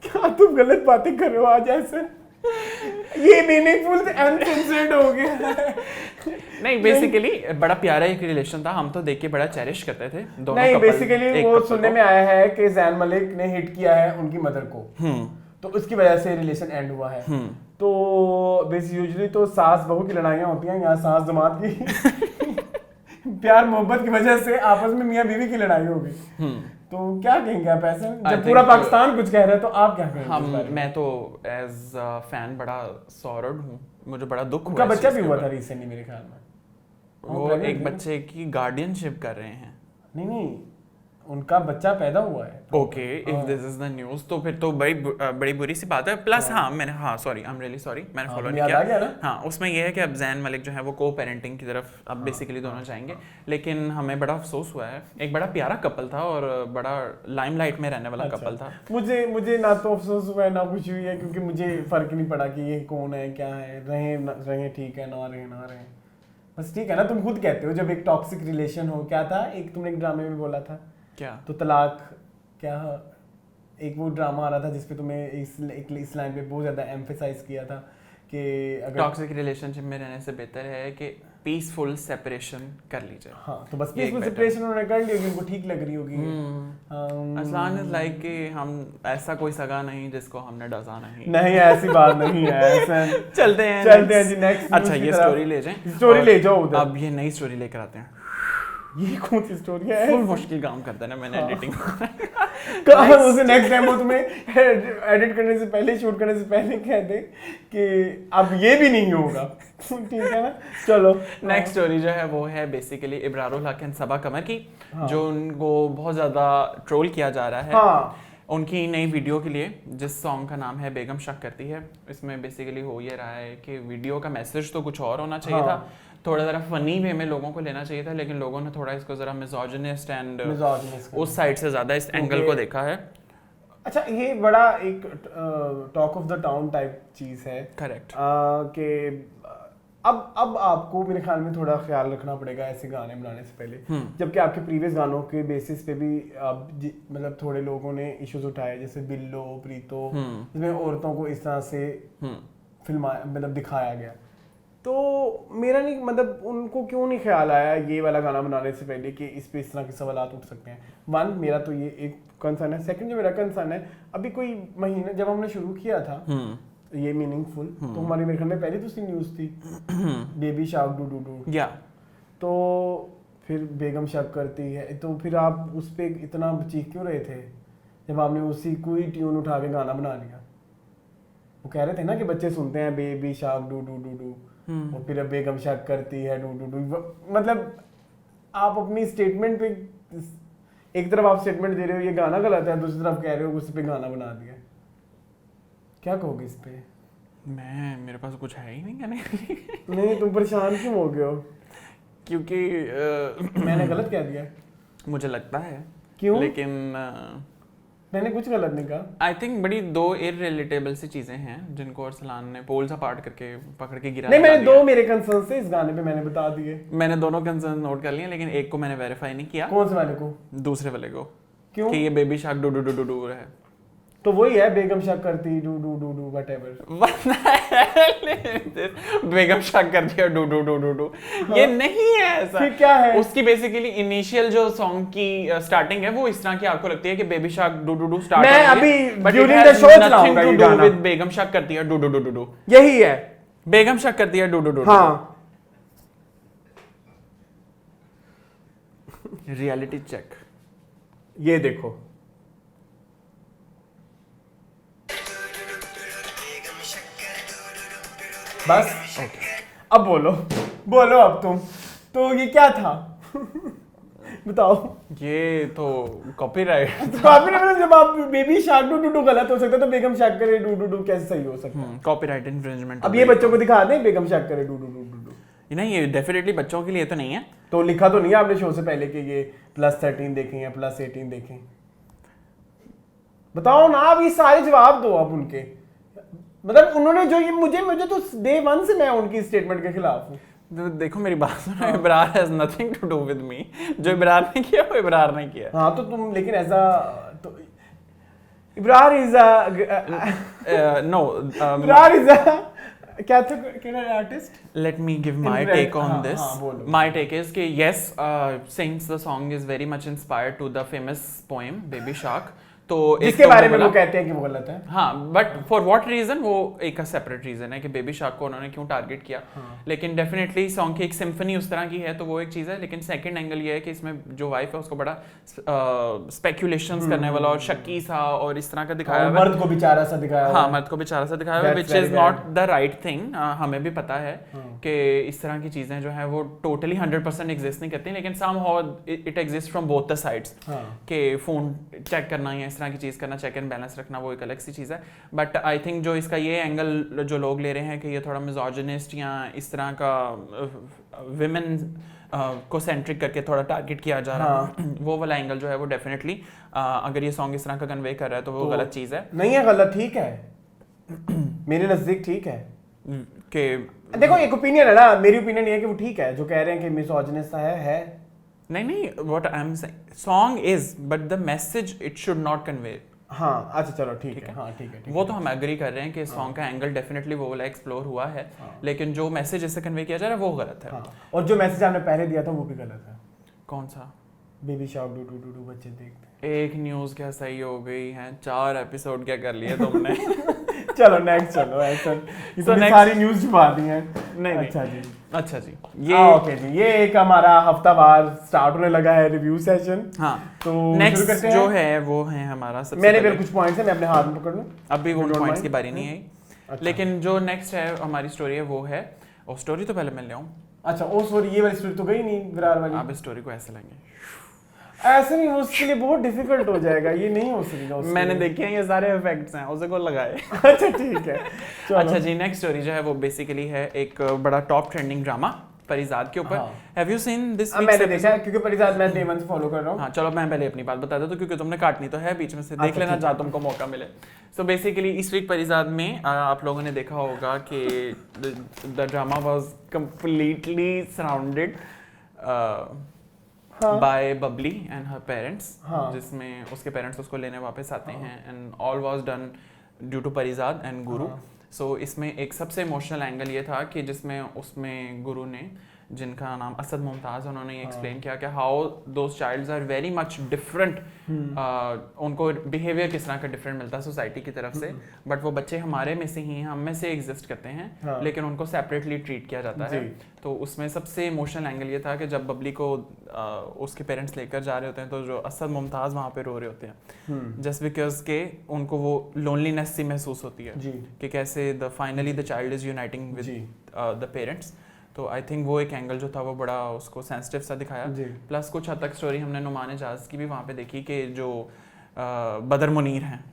क्या तुम गलत बातें कर रहे हो आज ऐसे? ये मीनिंगफुल अनसेंसर्ड हो गया। नहीं, बेसिकली बड़ा प्यारा एक रिलेशन था, हम तो देख के बड़ा चेरिश करते थे दोनों। नहीं, बेसिकली वो सुनने में आया है कि ज़ैन मलिक ने हिट किया है उनकी मदर को, तो उसकी वजह से रिलेशन एंड हुआ है। तो बेसिकली यूजुअली तो सास बहू की लड़ाइयाँ होती हैं, यहाँ सास जमात की प्यार मोहब्बत की वजह से आपस में मियाँ बीवी की लड़ाई हो गई। तो क्या कहेंगे आप ऐसे, जब पूरा पाकिस्तान कुछ कह रहा है तो आप क्या कहेंगे? मैं तो एज फैन बड़ा सॉरड हूँ मुझे बड़ा दुख हुआ। उनका बच्चा भी हुआ था रिसेंटली मेरे ख्याल में, वो एक बच्चे की गार्डियनशिप कर रहे हैं। नहीं उनका बच्चा पैदा हुआ है। Okay, if this is the news तो फिर तो बड़ी बुरी सी बात है। प्लस हाँ sorry, I am really sorry, मैंने फॉलो नहीं किया। हाँ, उसमें ये है कि अब जैन मलिक जो है वो को पेरेंटिंग की तरफ अब बेसिकली दोनों जाएंगे। लेकिन हमें बड़ा अफसोस हुआ है, एक बड़ा प्यारा कपल था और बड़ा लाइमलाइट में रहने वाला कपल था। मुझे ना तो अफसोस हुआ है ना कुछ हुई है, क्योंकि मुझे फर्क नहीं पड़ा कि ये कौन है क्या है, रहे ठीक है, ना रहे बस ठीक है ना। तुम खुद कहते हो जब एक टॉक्सिक रिलेशन हो, क्या था एक तुमने एक ड्रामे में बोला था क्या, तो तलाक, क्या एक वो ड्रामा आ रहा था जिसपे तुम्हें इस लाइन पे बहुत ज्यादा एम्फेसाइज किया था कि अगर टॉक्सिक रिलेशनशिप में रहने से बेहतर है कि पीसफुल सेपरेशन कर लीजिए। हाँ, तो बस पीसफुल सेपरेशन उन्होंने कर ली होगी, उनको ठीक लग रही होगी। असलान इज लाइक कि हम ऐसा कोई सगा नहीं जिसको हमने डसा नहीं, ऐसी बात नहीं है। ऐसा चलते हैं जी नेक्स्ट। अच्छा, ये स्टोरी ले जाएं, स्टोरी ले जाओ उधर। अब ये नई स्टोरी लेकर आते हैं। ये कौन सी स्टोरी है? फुल मुश्किल काम करता है ना मैंने एडिटिंग। कहाँ उसे नेक्स्ट टाइम वो तुम्हें एडिट करने से पहले, शूट करने से पहले कह दे कि अब ये भी नहीं होगा। ठीक है ना, चलो नेक्स्ट स्टोरी जो है वो है बेसिकली इब्रारुल हक एंड सबा कमर की, जो उनको बहुत ज़्यादा ट्रोल किया जा रहा है उनकी नई वीडियो के लिए, जिस सॉन्ग का नाम है बेगम शक करती है। इसमें बेसिकली हो ये रहा है कि वीडियो का मैसेज तो कुछ और होना चाहिए था, थोड़ा ज़रा फनी वे में लोगों को लेना चाहिए था, लेकिन लोगों ने थोड़ा इसको ज़रा मिसोजिनिस्ट एंड उस साइड से ज़्यादा इस एंगल को देखा है। अच्छा, ये बड़ा एक talk of the town type चीज़ है। करेक्ट। कि अब आपको मेरे ख्याल में थोड़ा ख्याल रखना पड़ेगा ऐसे गाने बनाने से पहले, जबकि आपके प्रीवियस गानों के बेसिस पे भी अब मतलब थोड़े लोगों ने इश्यूज उठाए, जैसे बिल्लो प्रीतो, जिसमें औरतों को इस तरह से मतलब दिखाया गया। तो मेरा नहीं मतलब उनको क्यों नहीं ख्याल आया ये वाला गाना बनाने से पहले कि इस पे इस तरह के सवालात उठ सकते हैं। वन, मेरा तो ये एक कंसर्न है। सेकंड जो मेरा कंसर्न है, अभी कोई महीना जब हमने शुरू किया था ये मीनिंगफुल, तो हमारी मेरे ख्याल में पहली दूसरी न्यूज़ थी baby shark doo doo do, या तो फिर बेगम शक करती है, तो फिर आप उस पर इतना चीख क्यों रहे थे जब आपने उसी कोई ट्यून उठा के गाना बना लिया? वो कह रहे थे ना कि बच्चे सुनते हैं baby shark doo doo doo do, और फिर अब बेगम शक करती है डू डू डू। मतलब आप अपनी स्टेटमेंट पे एक तरफ आप स्टेटमेंट दे रहे हो ये गाना गलत है, दूसरी तरफ कह रहे हो उस पे गाना बना दिया। क्या कहोगे इस पे? मेरे पास कुछ है ही नहीं कहने के लिए। नहीं, तुम परेशान क्यों हो गए हो? क्योंकि मैंने गलत कह दिया, मुझे लगता है। क्यों? लेकिन मैंने कुछ गलत नहीं कहा। आई थिंक बड़ी दो इररिलेटेबल सी चीजें हैं जिनको अरसलान ने पोल्स अपार्ट करके पकड़ के गिरा। नहीं, मैंने दो मेरे कंसर्न से इस गाने पे मैंने बता दिए। मैंने दोनों कंसर्न नोट कर लिए, लेकिन एक को मैंने वेरीफाई नहीं किया। कौन से वाले को? दूसरे वाले को। क्यों? कि ये baby shark doo doo doo doo doo है, तो वही है बेगम शक करती doo doo doo doo whatever. बेगम शक करती है doo doo doo doo doo, ये नहीं है ऐसा। फिर क्या है? उसकी बेसिकली इनिशियल जो सॉन्ग की स्टार्टिंग है वो इस तरह की आपको लगती है कि baby shark doo doo doo start मैं अभी ड्यूरिंग द शो चलाऊंगा ये गाना। विद बेगम शक करती है doo doo doo doo do, यही है बेगम शक करती है डू डू डू। हाँ, रियलिटी चेक, ये देखो। बस अब बोलो अब तुम तो ये क्या था? बताओ। ये तो कॉपीराइट। कॉपीराइट जब आप baby shark doo doo do गलत हो सकता है तो बेगम शार्क करे डू डू डू कैसे सही हो सकता है? Copyright infringement. अब ये बच्चों को दिखा दें बेगम शार्क करे do doo doo doo do. नहीं, ये डेफिनेटली बच्चों के लिए तो नहीं है। तो लिखा तो नहीं है आपने शो से पहले कि ये +13 देखें या +18 देखें? बताओ ना, आप ये सारे जवाब दो आप उनके। मतलब उन्होंने जो ये मुझे तो डे 1 से मैं उनकी स्टेटमेंट के खिलाफ हूँ। देखो मेरी बात सुनो, Ibrar has nothing to do with me. जो इब्रार ने किया वो इब्रार ने किया। हाँ, तो तुम लेकिन ऐसा तो Ibrar is a no, Ibrar is a क्या था artist? Let me give my take on this. My take is कि yes, since the song is very much inspired to the famous poem Baby Shark, तो जिसके बारे में वो कहते हैं कि वो गलत है। हाँ, बट फॉर व्हाट रीजन वो एक सेपरेट रीजन है कि बेबी शार्क को उन्होंने क्यों टारगेट किया। लेकिन डेफिनेटली सॉन्ग की एक सिम्फनी उस तरह की है तो वो एक चीज़ है। लेकिन सेकंड एंगल ये है कि इसमें जो वाइफ है उसको बड़ा स्पेकुलेशंस करने वाला और शक्की सा और इस तरह का दिखाया हुआ है। मर्द को बेचारा सा दिखाया हुआ है। हाँ, मर्द को बेचारा सा दिखाया हुआ है, which is not the right thing. हमें भी पता है कि इस तरह की चीज़ें जो है वो टोटली 100% एग्जिस्ट नहीं करती, लेकिन somehow it exist from both the sides. कि फ़ोन चेक करना या इस तरह की चीज़ करना, चेक एंड बैलेंस रखना, वो एक अलग सी चीज़ है। बट आई थिंक जो इसका ये एंगल जो लोग ले रहे हैं कि ये थोड़ा मिज़ोजिनिस्ट या इस तरह का विमेन को सेंट्रिक करके थोड़ा टारगेट किया जा रहा है, वो वाला एंगल जो है वो डेफिनेटली अगर ये सॉन्ग इस तरह का कन्वे कर रहा है तो वो गलत चीज़ है। नहीं है गलत, ठीक है मेरे नज़दीक ठीक है। कि देखो एक ओपिनियन है ना, मेरी ओपिनियन ये है कि वो ठीक है जो कह रहे हैं कि मिसोजिनिस्ट है। नहीं, what I am saying, song is but the message it should not convey. हाँ अच्छा चलो ठीक है। हाँ ठीक है वो तो हम एग्री कर रहे हैं कि सॉन्ग का एंगल डेफिनेटली वो वाला एक्सप्लोर हुआ है, लेकिन जो मैसेज इससे कन्वे किया जा रहा है वो गलत है। और जो मैसेज आपने पहले दिया था वो भी गलत है। कौन सा? Baby shark doo doo do बच्चे देखते। एक न्यूज़ क्या सही हो गई है, 4 एपिसोड क्या कर लिए तुमने। चलो नेक्स्ट चलो ऐसा इतनी सारी न्यूज़ छुपा दी हैं। नहीं अच्छा जी ये ओके जी, ये एक हमारा हफ्तावार स्टार्ट होने लगा है रिव्यू सेशन। हाँ, तो नेक्स्ट जो है वो है हमारा सबसे मैंने फिर कुछ पॉइंट्स है, मैं अपने हाथ में पकड़ लूं। अभी वो पॉइंट्स की बारी नहीं आई। लेकिन जो नेक्स्ट है हमारी स्टोरी है वो है, और स्टोरी तो पहले मैं ले आऊं। अच्छा ओ सॉरी, ये वाली स्टोरी तो गई नहीं विरार वाली। आप इस स्टोरी को ऐसे लेंगे, ऐसे नहीं, उसके लिए बहुत डिफिकल्ट हो जाएगा, ये नहीं हो सकेगा। मैंने देखे हैं ये सारे इफेक्ट्स हैं, उसे को लगाए। अच्छा ठीक है अच्छा जी, नेक्स्ट स्टोरी जो है वो बेसिकली है एक बड़ा टॉप ट्रेंडिंग ड्रामा परिजात के ऊपर। Have you seen this? मैंने देखा है क्योंकि परिजात मैं डे 1 से फॉलो कर रहा हूं। हाँ चलो मैं पहले अपनी बात बता देता हूं क्योंकि तुमने काटनी तो है बीच में से, देख लेना जहाँ तुमको मौका मिले। सो बेसिकली इस वीक परिजात में आप लोगों ने देखा होगा कि the drama was completely surrounded by Babli and her parents, जिसमें उसके पेरेंट्स उसको लेने वापस आते हैं and all was done due to Parijat and Guru. So इसमें एक सबसे इमोशनल एंगल ये था कि जिसमें उसमें गुरु ने, जिनका नाम असद मुमताज़, उन्होंने एक्सप्लेन किया कि how those childs are very much different, उनको बिहेवियर किस तरह का डिफरेंट मिलता है सोसाइटी की तरफ से, बट वो बच्चे हमारे में से ही हैं, हम में से एग्जिस्ट करते हैं, लेकिन उनको सेपरेटली ट्रीट किया जाता है। तो उसमें सबसे इमोशनल एंगल ये था कि जब बबली को उसके पेरेंट्स लेकर जा रहे होते हैं तो जो असद मुमताज़ वहाँ पे रो रहे होते हैं, जस्ट बिकॉज के उनको वो लोनलीनेस सी महसूस होती है कि कैसे finally the child is uniting with the parents. तो आई थिंक वो एक एंगल जो था वो बड़ा उसको सेंसिटिव सा दिखाया। प्लस कुछ हद तक स्टोरी हमने नुमान एजाज की भी वहाँ पे देखी कि जो बदर मुनीर हैं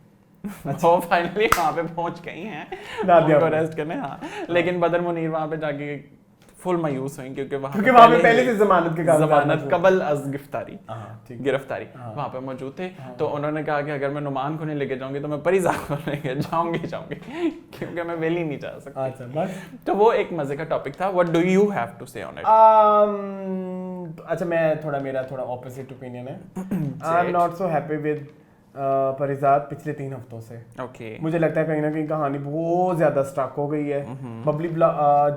वो फाइनली वहाँ पे पहुँच गई हैं उनको अरेस्ट करने। हाँ, लेकिन बदर मुनीर वहाँ पे जाके फुल मायूस हुई क्योंकि वहाँ पे पहले से जमानत कबल अज गिरफ्तारी वहाँ पे मौजूद थे। तो उन्होंने कहा कि अगर मैं नुमान को नहीं लेके जाऊंगी तो मैं परिजात को लेके जाऊंगी क्योंकि मैं वेली नहीं जा सकती। अच्छा बस, तो वो एक मजे का टॉपिक था। What do you have to say on it? अच्छा मैं मेरा थोड़ा ऑपोजिट ओपिनियन है। I am not so happy with Parijat पिछले 3 हफ्तों से। मुझे लगता है कहीं ना कहीं कहानी बहुत ज्यादा स्टक हो गई है। बबली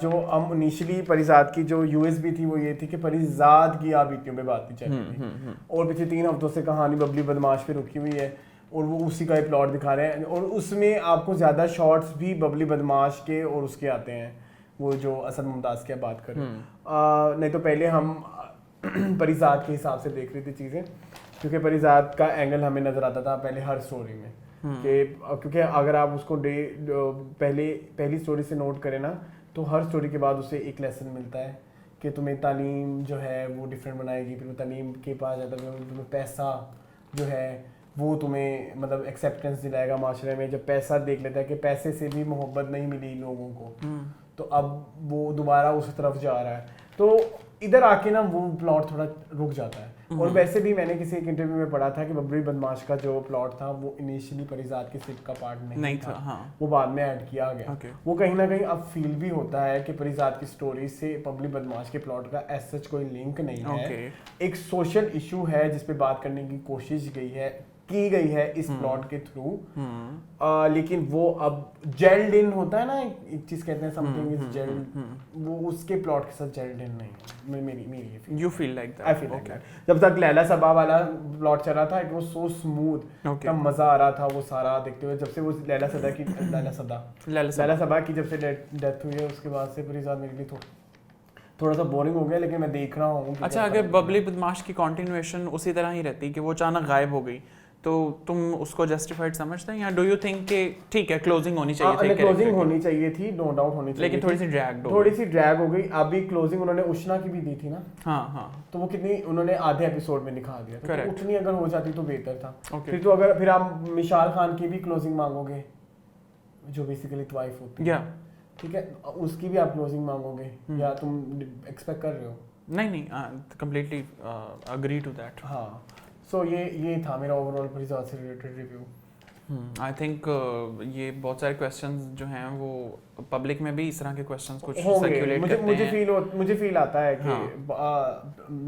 जो हम इनिशियली परिजात की जो यूएसबी थी वो ये थी कि परिजात की आबितियों पे बात नहीं चल रही थी, और पिछले 3 हफ्तों से कहानी बबली बदमाश पे रुकी हुई है और वो उसी का ही प्लॉट दिखा रहे हैं, और उसमें आपको ज्यादा शॉर्ट्स भी बबली बदमाश के और उसके आते हैं, वो जो असद मुमताज की बात करें। नहीं तो पहले हम परिजात के हिसाब से देख रही थी चीजें, क्योंकि परिजात का एंगल हमें नजर आता था पहले हर स्टोरी में कि क्योंकि अगर आप उसको पहली स्टोरी से नोट करें ना तो हर स्टोरी के बाद उसे एक लेसन मिलता है कि तुम्हें तालीम जो है वो डिफरेंट बनाएगी। फिर वो तालीम के पास जाता है, तुम्हें पैसा जो है वो तुम्हें मतलब एक्सेप्टेंस दिलाएगा माशरे में। जब पैसा देख लेता है कि पैसे से भी मोहब्बत नहीं मिली लोगों को, तो अब वो दोबारा उस तरफ जा रहा है। तो इधर आके ना वो प्लॉट थोड़ा रुक जाता है। और वैसे भी मैंने किसी एक इंटरव्यू में पढ़ा था कि बबली बदमाश का जो प्लॉट था वो इनिशियली परिजात के स्क्रिप्ट का पार्ट नहीं था। हाँ। वो बाद में ऐड किया गया। वो कहीं ना कहीं अब फील भी होता है कि परिजात की स्टोरी से बबली बदमाश के प्लॉट का एज सच कोई लिंक नहीं है। एक सोशल इशू है जिस पे बात करने की कोशिश गई है की गई है इस प्लॉट के थ्रू, लेकिन वो अब जेल्ड इन होता है ना, एक चीज कहते हैं समथिंग इज जेल्ड, वो उसके प्लॉट के साथ जेल्ड इन नहीं है। मेरी you feel like that? I feel like that. जब तक लैला सबा वाला प्लॉट चल रहा था it was so smooth, Okay. तब मजा आ रहा था वो सारा देखते हुए। जब से वो लैला सबा की जब से डेथ हुई है उसके बाद से परिजात मेरे लिए थोड़ा सा बोरिंग हो गया, लेकिन मैं देख रहा हूँ। अच्छा, अगर बबली बदमाश की कंटिन्यूएशन उसी तरह ही रहती कि वो अचानक गायब हो गई, तो तुम उसको जस्टिफाइड समझते हैं, या डू यू थिंक कि ठीक है क्लोजिंग होनी चाहिए थी? क्लोजिंग होनी चाहिए थी, नो डाउट होनी चाहिए, लेकिन थोड़ी सी ड्रैग हो गई। अभी क्लोजिंग उन्होंने उष्णा की भी दी थी ना। हाँ। तो वो कितनी उन्होंने आधे एपिसोड में दिखा दिया था, तो उतनी अगर हो जाती तो बेहतर था। Okay. फिर आप मिशाल खान की भी क्लोजिंग मांगोगे, जो बेसिकली वाइफ होती है, ठीक है, उसकी भी आप क्लोजिंग मांगोगे, या तुम एक्सपेक्ट कर रहे हो? नहीं, कंप्लीटली अग्री टू दैट। हाँ, सो ये था मेरा ओवरऑल परिजात से रिलेटेड रिव्यू। आई थिंक ये बहुत सारे क्वेश्चंस जो हैं वो पब्लिक में भी इस तरह के क्वेश्चंस कुछ सर्कुलेट करते हैं। मुझे फील आता है कि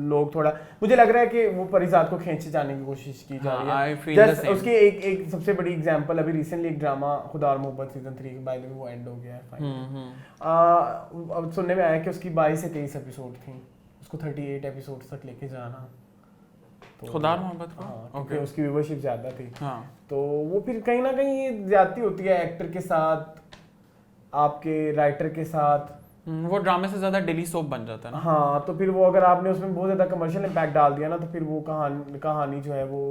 लोग थोड़ा, मुझे लग रहा है कि वो परिजात को खींचे जाने की कोशिश की जा रही है। I feel the same. उसकी एक सबसे बड़ी एग्जांपल, अभी रिसेंटली एक ड्रामा खुदा और मोहब्बत सीजन 3 बाय द वे वो एंड हो गया है फाइनली। अब सुनने में आया कि उसकी 22 से 23 एपिसोड थी, उसको 38 एपिसोड तक लेके जाना, तो खुदा और मोहब्बत को। ओके, उसकी व्यूअरशिप ज्यादा थी। हाँ, तो वो फिर कहीं ना कहीं ये ज्यादती होती है एक्टर के साथ, आपके राइटर के साथ। वो ड्रामे से ज्यादा डेली सोप बन जाता है ना। हाँ, तो फिर वो अगर आपने उसमें बहुत ज्यादा कमर्शियल इम्पैक्ट डाल दिया ना, तो फिर वो कहानी जो है वो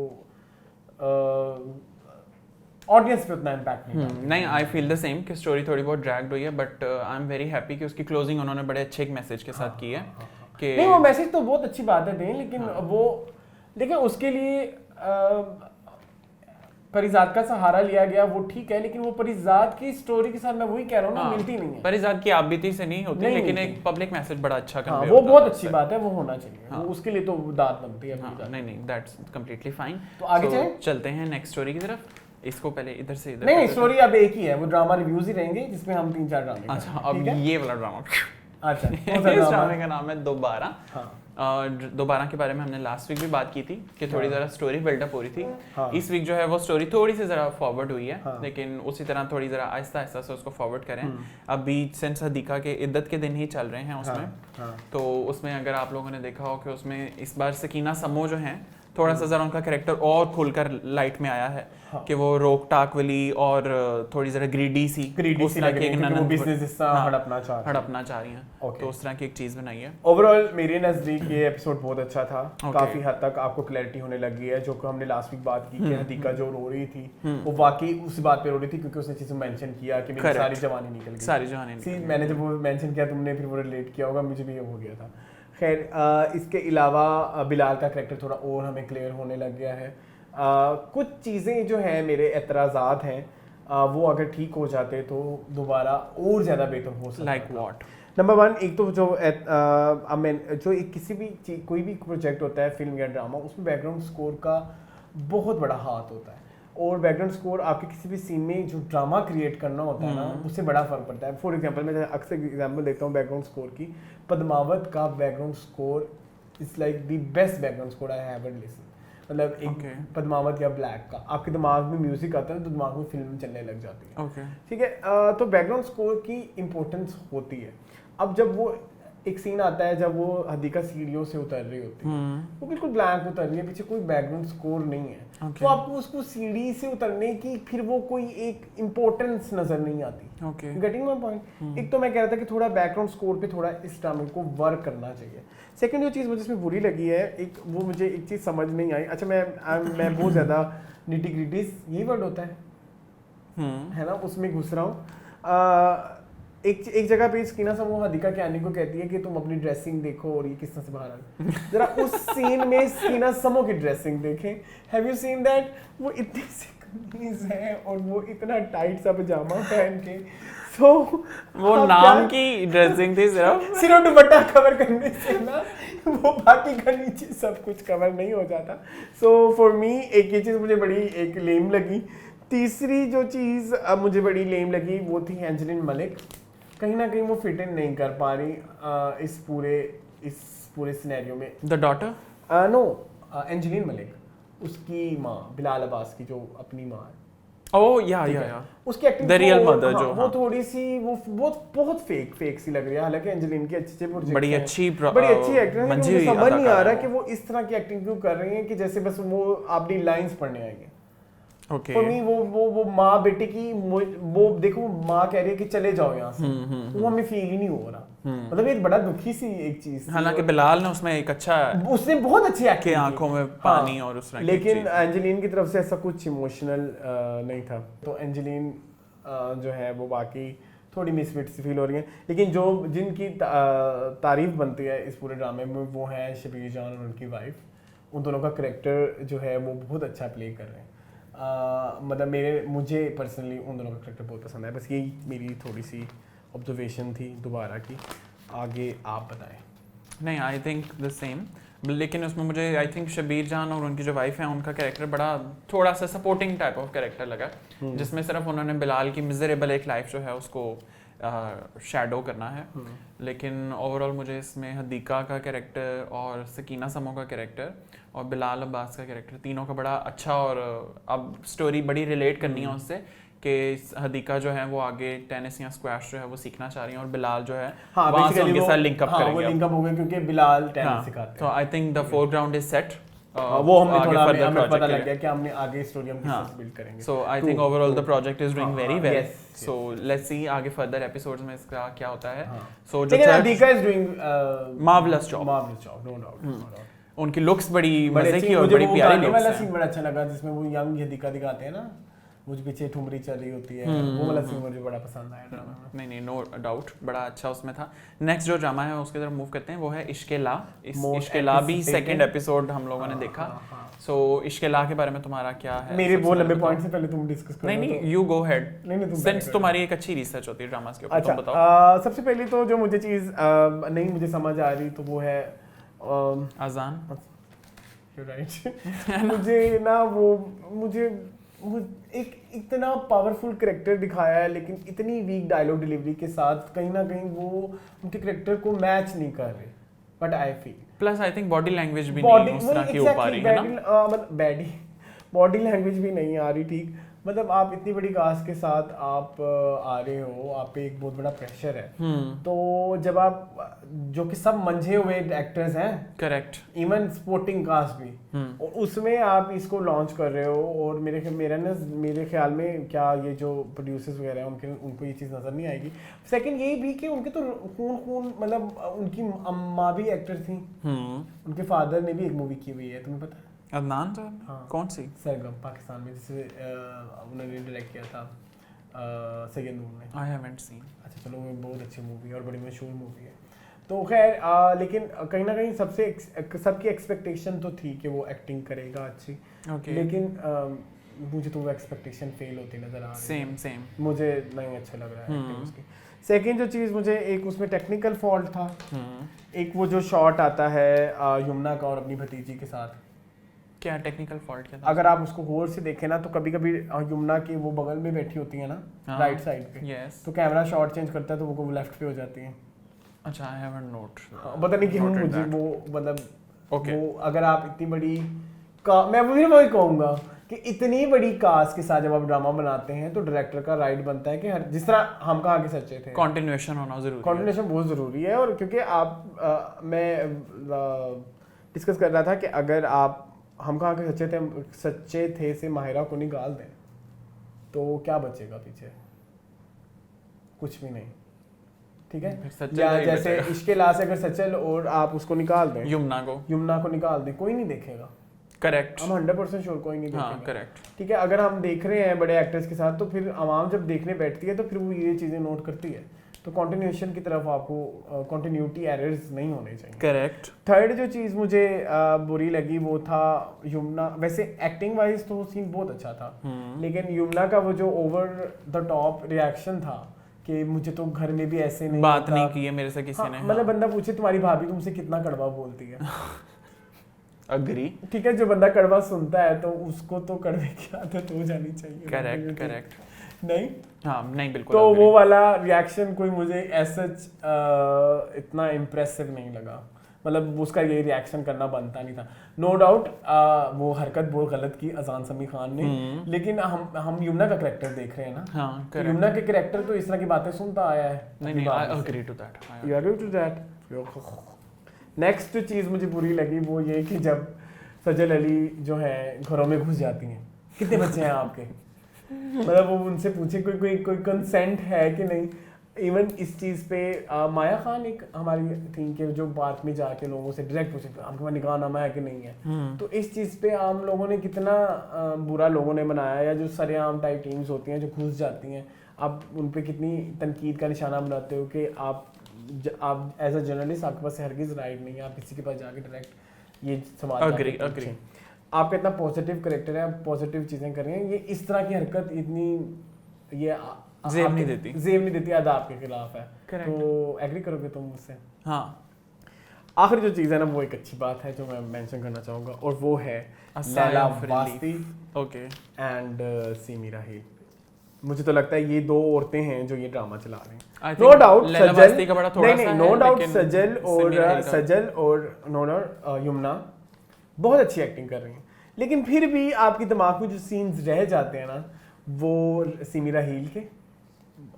ऑडियंस पे उतना इम्पैक्ट नहीं। आई फील द सेम कि स्टोरी थोड़ी बहुत ड्रैग्ड हुई है, but I am very happy कि उसकी क्लोजिंग उन्होंने बड़े अच्छे एक मैसेज के साथ की है। कि नहीं, वो मैसेज तो बहुत अच्छी बात है दें, लेकिन वो देखिए उसके लिए परिजात का सहारा लिया गया, वो ठीक है, लेकिन वो परिजात की स्टोरी के साथ मैं वही कह रहा हूँ ना, मिलती नहीं है। परिजात की आपबीती से नहीं होती, लेकिन एक पब्लिक मैसेज बड़ा अच्छा कन्वे वो बहुत अच्छी बात है, वो होना चाहिए। वो उसके लिए तो दाद बनती है। नहीं, दैट्स कंप्लीटली फाइन। तो आगे चलते हैं नेक्स्ट स्टोरी की तरफ। इसको पहले इधर से इधर। नहीं, स्टोरी अब एक ही है, वो ड्रामा रिव्यूज ही रहेंगे जिसमें हम 3-4 ड्रामे। अच्छा, अब ये वाला ड्रामा। अच्छा, इस ड्रामे का नाम है दोबारा। दोबारा के बारे में हमने लास्ट वीक भी बात की थी कि थोड़ी ज़रा स्टोरी बिल्डअप हो रही थी। इस वीक जो है वो स्टोरी थोड़ी सी ज़रा फॉरवर्ड हुई है, लेकिन उसी तरह थोड़ी ज़रा आहिस्ता आहिस्ता से उसको फॉरवर्ड करें। अभी सेंस हदीका के इद्दत के दिन ही चल रहे हैं उसमें। तो उसमें अगर आप लोगों ने देखा हो कि उसमें इस बार सकीना समो जो हैं, थोड़ा सा ज़रा उनका कैरेक्टर और खुलकर लाइट में आया है। कि वो रोक टाक वाली और थोड़ी ज़रा ग्रीडी सी लग रही है, वो बिजनेस हड़पना चाह रही हैं। तो उस तरह की एक चीज़ बनाई है। ओवरऑल मेरे नज़दीक ये एपिसोड बहुत अच्छा था। काफ़ी हद तक आपको क्लैरिटी होने लगी है, जो हमने लास्ट वीक बात की कि हदीका जो रो रही थी वो वाकई उस बात पे रो रही थी क्योंकि उसने चीज़ मेंशन किया कि मेरी सारी जवानी निकल गई। मैंने जब वो मेंशन किया, तुमने फिर वो रिलेट किया होगा, मुझे भी ये हो गया था। खैर, इसके अलावा बिलाल का करैक्टर थोड़ा और हमें क्लियर होने लग गया है। कुछ चीज़ें जो हैं मेरे एतराज़ात हैं, वो अगर ठीक हो जाते तो दोबारा और ज़्यादा बेहतर हो सकता। Like what? नंबर 1, एक तो जो एक किसी भी कोई भी प्रोजेक्ट होता है, फिल्म या ड्रामा, उसमें बैकग्राउंड स्कोर का बहुत बड़ा हाथ होता है। और बैकग्राउंड स्कोर आपके किसी भी सीन में जो ड्रामा क्रिएट करना होता है ना, उससे बड़ा फर्क पड़ता है। फॉर एग्जांपल, मैं अक्सर एग्जांपल देखता हूँ बैकग्राउंड स्कोर की। पद्मावत का background score is like the best background score I have ever listen. मतलब एक पद्मावत या ब्लैक का आपके दिमाग में म्यूजिक आता है तो दिमाग में फिल्म चलने लग जाती है। ठीक है, तो बैकग्राउंड स्कोर की इम्पोर्टेंस होती है। अब जब वो एक सीन आता है जब वो हदीका सीढ़ियों से उतर रही होती है, वो बिल्कुल ब्लैंक उतर रही है, पीछे कोई बैकग्राउंड स्कोर नहीं है। तो आपको उसको सीढ़ी से उतरने की फिर वो कोई एक इम्पोर्टेंस नजर नहीं आती। Getting my point? एक तो मैं कह रहा था कि थोड़ा बैकग्राउंड स्कोर पे थोड़ा इस ड्रामे को वर्क करना चाहिए। सेकंड जो चीज़ मुझे इसमें बुरी लगी है, मुझे एक चीज़ समझ नहीं आई। अच्छा, मैं बहुत ज़्यादा निटी ग्रिटीज, यही वर्ड होता है ना, उसमें घुस रहा हूँ। एक जगह पे सकीना समो हदीका के आने को कहती है कि तुम अपनी ड्रेसिंग देखो और ये किस तरह से बाहर आ जरा उस सीन में सकीना समो की ड्रेसिंग देखें। Have you seen that? वो इतनी सी कमीज है और वो इतना टाइट सा पजामा पहन के, सो वो नाम की ड्रेसिंग थी, सिर्फ दुपट्टा कवर करने से ना वो बाकी का नीचे सब कुछ कवर नहीं हो जाता। सो फॉर मी एक ये चीज़ मुझे बड़ी एक लेम लगी। तीसरी जो चीज़ अब मुझे बड़ी लेम लगी वो थी एंजेलिन मलिक। कहीं ना कहीं वो फिट इन नहीं कर पा रही इस पूरे सिनेरियो में। The daughter? No, Angeline Malik. उसकी माँ बिलाल अब्बास की जो अपनी माँ है, ओह या उसकी एक्टिंग The real mother जो वो थोड़ी सी वो बहुत फेक सी लग रही है। हालांकि एंजेलिन की अच्छे प्रोजेक्ट बड़ी अच्छी एक्टर है, मंझी मुझे हुई समझ नहीं आ रहा अदाकारा कि वो इस तरह की एक्टिंग क्यों कर रही हैं कि जैसे बस वो अपनी लाइंस पढ़ने आएंगे। ओके फॉर मी वो माँ बेटे की वो देखो, वो माँ कह रही है कि चले जाओ यहाँ से, वो हमें फील ही नहीं हो रहा। मतलब एक बड़ा दुखी सी एक चीज। हालांकि बिलाल ने उसमें एक अच्छा उसने बहुत अच्छी एक्टिंग की, आंखों में पानी और उस तरह की लेकिन चीज़। एंजेलिन की तरफ से ऐसा कुछ इमोशनल नहीं था। तो एंजेलिन जो है वो बाकी थोड़ी मिसफिट सी फील हो रही है। लेकिन जो जिनकी तारीफ बनती है इस पूरे ड्रामे में वो है शबीर जान और उनकी वाइफ। उन दोनों का करैक्टर जो है वो बहुत अच्छा प्ले कर रहे हैं। मतलब मुझे पर्सनली उन दोनों का करैक्टर बहुत पसंद है। बस यही मेरी थोड़ी सी ऑब्जर्वेशन थी दोबारा की। आगे आप बताएं। नहीं, आई थिंक द सेम, लेकिन उसमें मुझे आई थिंक शबीर जान और उनकी जो वाइफ है उनका कैरेक्टर बड़ा थोड़ा सा सपोर्टिंग टाइप ऑफ कैरेक्टर लगा, जिसमें सिर्फ उन्होंने बिलाल की मिजरेबल एक लाइफ जो है उसको शैडो करना है। लेकिन ओवरऑल मुझे इसमें हदीका का कैरेक्टर और सकीना समो का कैरेक्टर और बिलाल अब्बास का कैरेक्टर तीनों का बड़ा अच्छा, और अब स्टोरी बड़ी रिलेट करनी है उससे कि हदीका जो है वो आगे टेनिस या स्क्वैश जो है वो सीखना चाह रही है और बिलाल जो है वहाँ से उनके साथ लिंक अप करेंगे। वो लिंक अप हो गए क्योंकि बिलाल टेनिस सिखाते हैं। तो I think the foreground is set. वो हमने थोड़ा हमें पता लग गया कि हमने आगे स्टोरी हम किस बिल्ड करेंगे। So I think overall the project is doing very well. So let's see आगे फर्दर एपिसोड्स में इसका क्या होता है। सो जो Hadiqa is doing marvellous job, no doubt. उनकी लुक्स बड़ी मजे की और बड़ी प्यारी लुक्स वाला है। सीन बड़ा अच्छा लगा जिसमें वो यंग हदीका दिखाते हैं ना, मुझे पीछे ठुमरी चल रही होती है, वो वाला सीन मुझे बड़ा पसंद आया ड्रामा में। नहीं नो डाउट बड़ा अच्छा उसमें था। नेक्स्ट जो ड्रामा है उसकी तरफ मूव करते हैं वो है इश्के ला। इश्के ला भी सेकंड एपिसोड हम लोगों ने देखा। सो इश्के ला के बारे में तुम्हारा क्या है? मेरे वो लंबे पॉइंट से पहले तुम डिस्कस करो। नहीं यू गो हेड। नहीं सिंस तुम्हारी एक अच्छी रिसर्च होती है ड्रामास के ऊपर, तुम बताओ। अच्छा, सबसे पहले तो जो मुझे चीज नहीं मुझे समझ आ रही तो वो है अजान। राइट। मुझे ना मुझे एक इतना पावरफुल करेक्टर दिखाया है लेकिन इतनी वीक डायलॉग डिलीवरी के साथ कहीं ना कहीं वो उनके करेक्टर को मैच नहीं कर रहे। But I feel plus I think body language भी नहीं उस तरह की हो पा रही है ना, मतलब बॉडी लैंग्वेज भी नहीं आ रही ठीक। मतलब आप इतनी बड़ी कास्ट के साथ आप आ रहे हो, आप पे एक बहुत बड़ा प्रेशर है। तो जब आप जो कि सब मंझे हुए एक्टर्स हैं, करेक्ट, इवन स्पोर्टिंग कास्ट भी, और उसमें आप इसको लॉन्च कर रहे हो। और मेरे ख्याल में क्या ये जो प्रोड्यूसर्स वगैरह हैं उनको ये चीज़ नज़र नहीं आएगी। सेकंड यही भी कि उनके तो खून मतलब उनकी माँ भी एक्टर थी, उनके फादर ने भी एक मूवी की हुई है, तुम्हें पता है? अदनान साहब? हाँ, कौन सी? सरगम, पाकिस्तान में, जिसे उन्होंने डायरेक्ट किया था सैयद नूर ने। I haven't seen. अच्छा चलो, वो बहुत अच्छी मूवी है और बड़ी मशहूर मूवी है। तो खैर लेकिन कहीं ना कहीं सबकी एक्सपेक्टेशन तो थी कि वो एक्टिंग करेगा अच्छी। लेकिन मुझे तो वो एक्सपेक्टेशन फेल होती नजर आ रही है। सेम मुझे नहीं अच्छा लग रहा है एक्टिंग उसकी। सेकेंड जो चीज़ मुझे एक उसमें टेक्निकल फॉल्ट था। एक वो जो शॉट आता है यमुना का और अपनी भतीजी के साथ, क्या टेक्निकल फॉल्ट क्या था? अगर आप उसको गौर से देखें ना तो कभी कभी यमुना की वो बगल में बैठी होती है ना, राइट साइड पे, तो कैमरा शॉट चेंज करता है तो वो लेफ्ट पे हो जाती है। अच्छा, आई हैवंट नोट, पता नहीं क्यों मुझे वो मतलब वो अगर आप इतनी बड़ी मैं वही कहूँगा कि इतनी बड़ी कास्ट के साथ जब आप ड्रामा बनाते हैं तो डायरेक्टर का राइट बनता है कि हर जिस तरह हम कहाँ के सच्चे थे, कंटिन्यूएशन होना जरूरी है। कंटिन्यूएशन बहुत ज़रूरी है। और क्योंकि आप मैं डिस्कस कर रहा था कि अगर आप हम कहाँ के सच्चे थे से माहिरा को निकाल दें तो क्या बचेगा पीछे? कुछ भी नहीं, ठीक है। या जैसे इश्के ला से अगर सचल और आप उसको निकाल दें, यमुना को निकाल दें, कोई नहीं देखेगा। करेक्ट, हम 100% श्योर कोई नहीं देखेगा। करेक्ट, ठीक है। अगर हम देख रहे हैं बड़े एक्टर्स के साथ तो फिर आवाम जब देखने बैठती है तो फिर वो ये चीज़ें नोट करती है। तो कंटिन्यूएशन की तरफ आपको कंटिन्यूटी एरर्स नहीं होने चाहिए। करेक्ट। थर्ड जो चीज़ मुझे बुरी लगी वो था यमुना, वैसे एक्टिंग वाइज तो सीन बहुत अच्छा था, लेकिन यमुना का वो जो ओवर द टॉप रिएक्शन था कि मुझे तो घर में भी ऐसे नहीं बात नहीं की है मेरे से किसी ने। मतलब बंदा पूछे तुम्हारी भाभी तुमसे कितना कड़वा बोलती है। अग्री, ठीक है। जो बंदा कड़वा सुनता है तो उसको तो कड़वे की आदत हो जानी चाहिए। करेक्ट नहीं, हाँ नहीं बिल्कुल। तो वो वाला रिएक्शन कोई मुझे ऐसा इतना इम्प्रेसिव नहीं लगा। मतलब उसका ये रिएक्शन करना बनता नहीं था। नो डाउट वो हरकत बहुत गलत की अजान समी खान ने, लेकिन हम यमुना का कैरेक्टर देख रहे हैं ना। हाँ, तो यमुना के कैरेक्टर तो इस तरह की बातें सुनता आया है। नहीं, I agree to that, you agree to that. Next चीज़ मुझे बुरी लगी वो ये कि जब सजल अली जो है घरों में घुस जाती हैं, कितने बच्चे हैं आपके, मतलब वो उनसे पूछे कोई कंसेंट है कि नहीं। इवन इस चीज़ पे माया खान एक हमारी थी कि जो पार्क में जाके लोगों से डायरेक्ट पूछे आपके पास निकाहनामा है कि नहीं है। तो इस चीज़ पे आम लोगों ने कितना बुरा लोगों ने बनाया, या जो सरेआम टाइप टीम्स होती हैं जो घुस जाती हैं, आप उन पे कितनी तनकीद का निशाना बनाते हो कि आप एज अ जर्नलिस्ट आपके पास हरगिज़ राइट नहीं है आप किसी के पास जाके डायरेक्ट ये सवाल। अग्री। आपका इतना पॉजिटिव करेक्टर है, आप पॉजिटिव चीज़ें कर रहे हैं, ये इस तरह की हरकत इतनी ये जेब नहीं देती अदा आपके खिलाफ है। तो एग्री करोगे तुम मुझसे? हाँ। आखिरी जो चीज़ है ना वो एक अच्छी बात है जो मैं मेंशन करना चाहूँगा, और वो है लैला वास्ती एंड सिमी राहील। मुझे तो लगता है ये दो औरतें हैं जो ये ड्रामा चला रही हैं। नो डाउट सजल और यमुना बहुत अच्छी एक्टिंग कर रही हैं, लेकिन फिर भी आपके दिमाग में जो सीन्स रह जाते हैं ना वो सिमी राहील के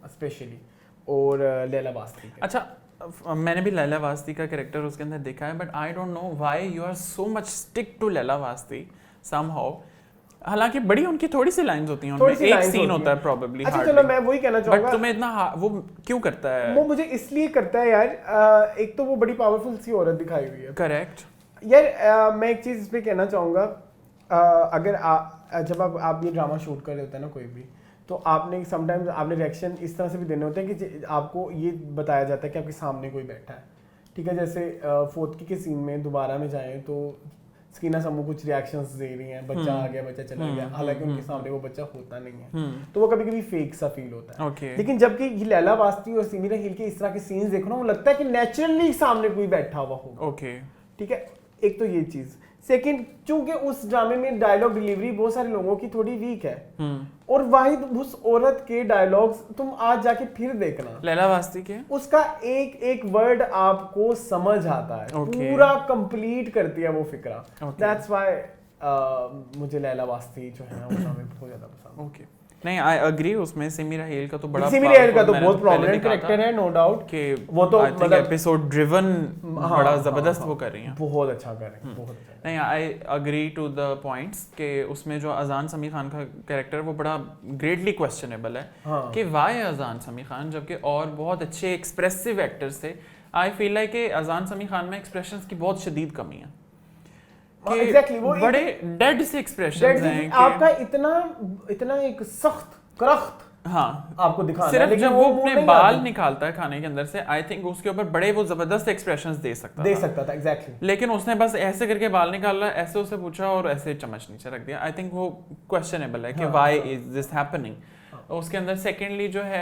स्पेशली और लैला वास्ती के। अच्छा, मैंने भी लैला वास्ती का कैरेक्टर उसके अंदर देखा है, but I don't know why you are so much stick to Laila Wasti somehow. हालांकि बड़ी उनकी थोड़ी सी लाइंस होती हैं उनमें, एक सीन होता है प्रोबेबली। अच्छा चलो मैं वही कहना चाहूंगा, बट तुम्हें इतना वो क्यों करता है? वो मुझे इसलिए करता है यार, एक तो वो बड़ी पावरफुल सी औरत दिखाई हुई है। करेक्ट यार। मैं एक चीज़ इस पे कहना चाहूँगा, अगर जब आप ये ड्रामा शूट कर रहे होते हैं ना कोई भी, तो आपने समटाइम्स आपने रिएक्शन इस तरह से भी देने होते हैं कि आपको ये बताया जाता है कि आपके सामने कोई बैठा है, ठीक है। जैसे फोर्थ के सीन में दोबारा में जाएं तो स्कीना समूह कुछ रिएक्शंस दे रही हैं, बच्चा आ गया, बच्चा चला गया, हालांकि उनके सामने वो बच्चा होता नहीं है, तो वो कभी कभी फेक सा फील होता है। लेकिन जबकि ये लैला वास्ती और सिमी राहील के इस तरह के सीन्स देखो ना, वो लगता है कि नेचुरली सामने कोई बैठा हुआ होगा। ठीक है, एक तो ये चीज। सेकंड, चूंकि उस ड्रामे में डायलॉग डिलीवरी बहुत सारे लोगों की थोड़ी वीक है, और वाहिद उस औरत के डायलॉग्स तुम आज जाके फिर देखना, लैला वास्ती के, उसका एक एक वर्ड आपको समझ आता है, पूरा कंप्लीट करती है वो फिक्रा। दैट्स व्हाई मुझे लैला वास्ती जो है ना वो बहुत ज्यादा पसंद है। नहीं, आई एग्री, उसमें सिमी राहील का तो बड़ा, सिमी राहील का तो बहुत प्रोमिनेंट कैरेक्टर है, नो डाउट कि वो तो मतलब एपिसोड ड्रिवन बड़ा जबरदस्त वो कर रही हैं, बहुत अच्छा कर रही हैं, बहुत अच्छा। नहीं, I agree to the points कि उसमें जो अजान समी खान का कैरेक्टर वो बड़ा ग्रेटली क्वेश्चनेबल है कि व्हाई अजान समी खान, जबकि और बहुत अच्छे एक्सप्रेसिव एक्टर्स थे। आई फील लाइक कि अजान समी खान में एक्सप्रेशंस की बहुत शदीद कमी है। Exactly, वो बड़े डेड से एक्सप्रेशंस हैं, आपका इतना एक सख्त करख्त हाँ आपको दिखाना सिर्फ जब वो अपने बाल निकालता है खाने के अंदर से, आई थिंक उसके ऊपर बड़े वो जबरदस्त एक्सप्रेशंस दे सकता था एग्जैक्टली। लेकिन उसने बस ऐसे करके बाल निकाला, ऐसे उसे पूछा और ऐसे चम्मच नीचे रख दिया। आई थिंक वो क्वेश्चनेबल है कि व्हाई इज दिस हैपनिंग। उसके अंदर सेकेंडली जो है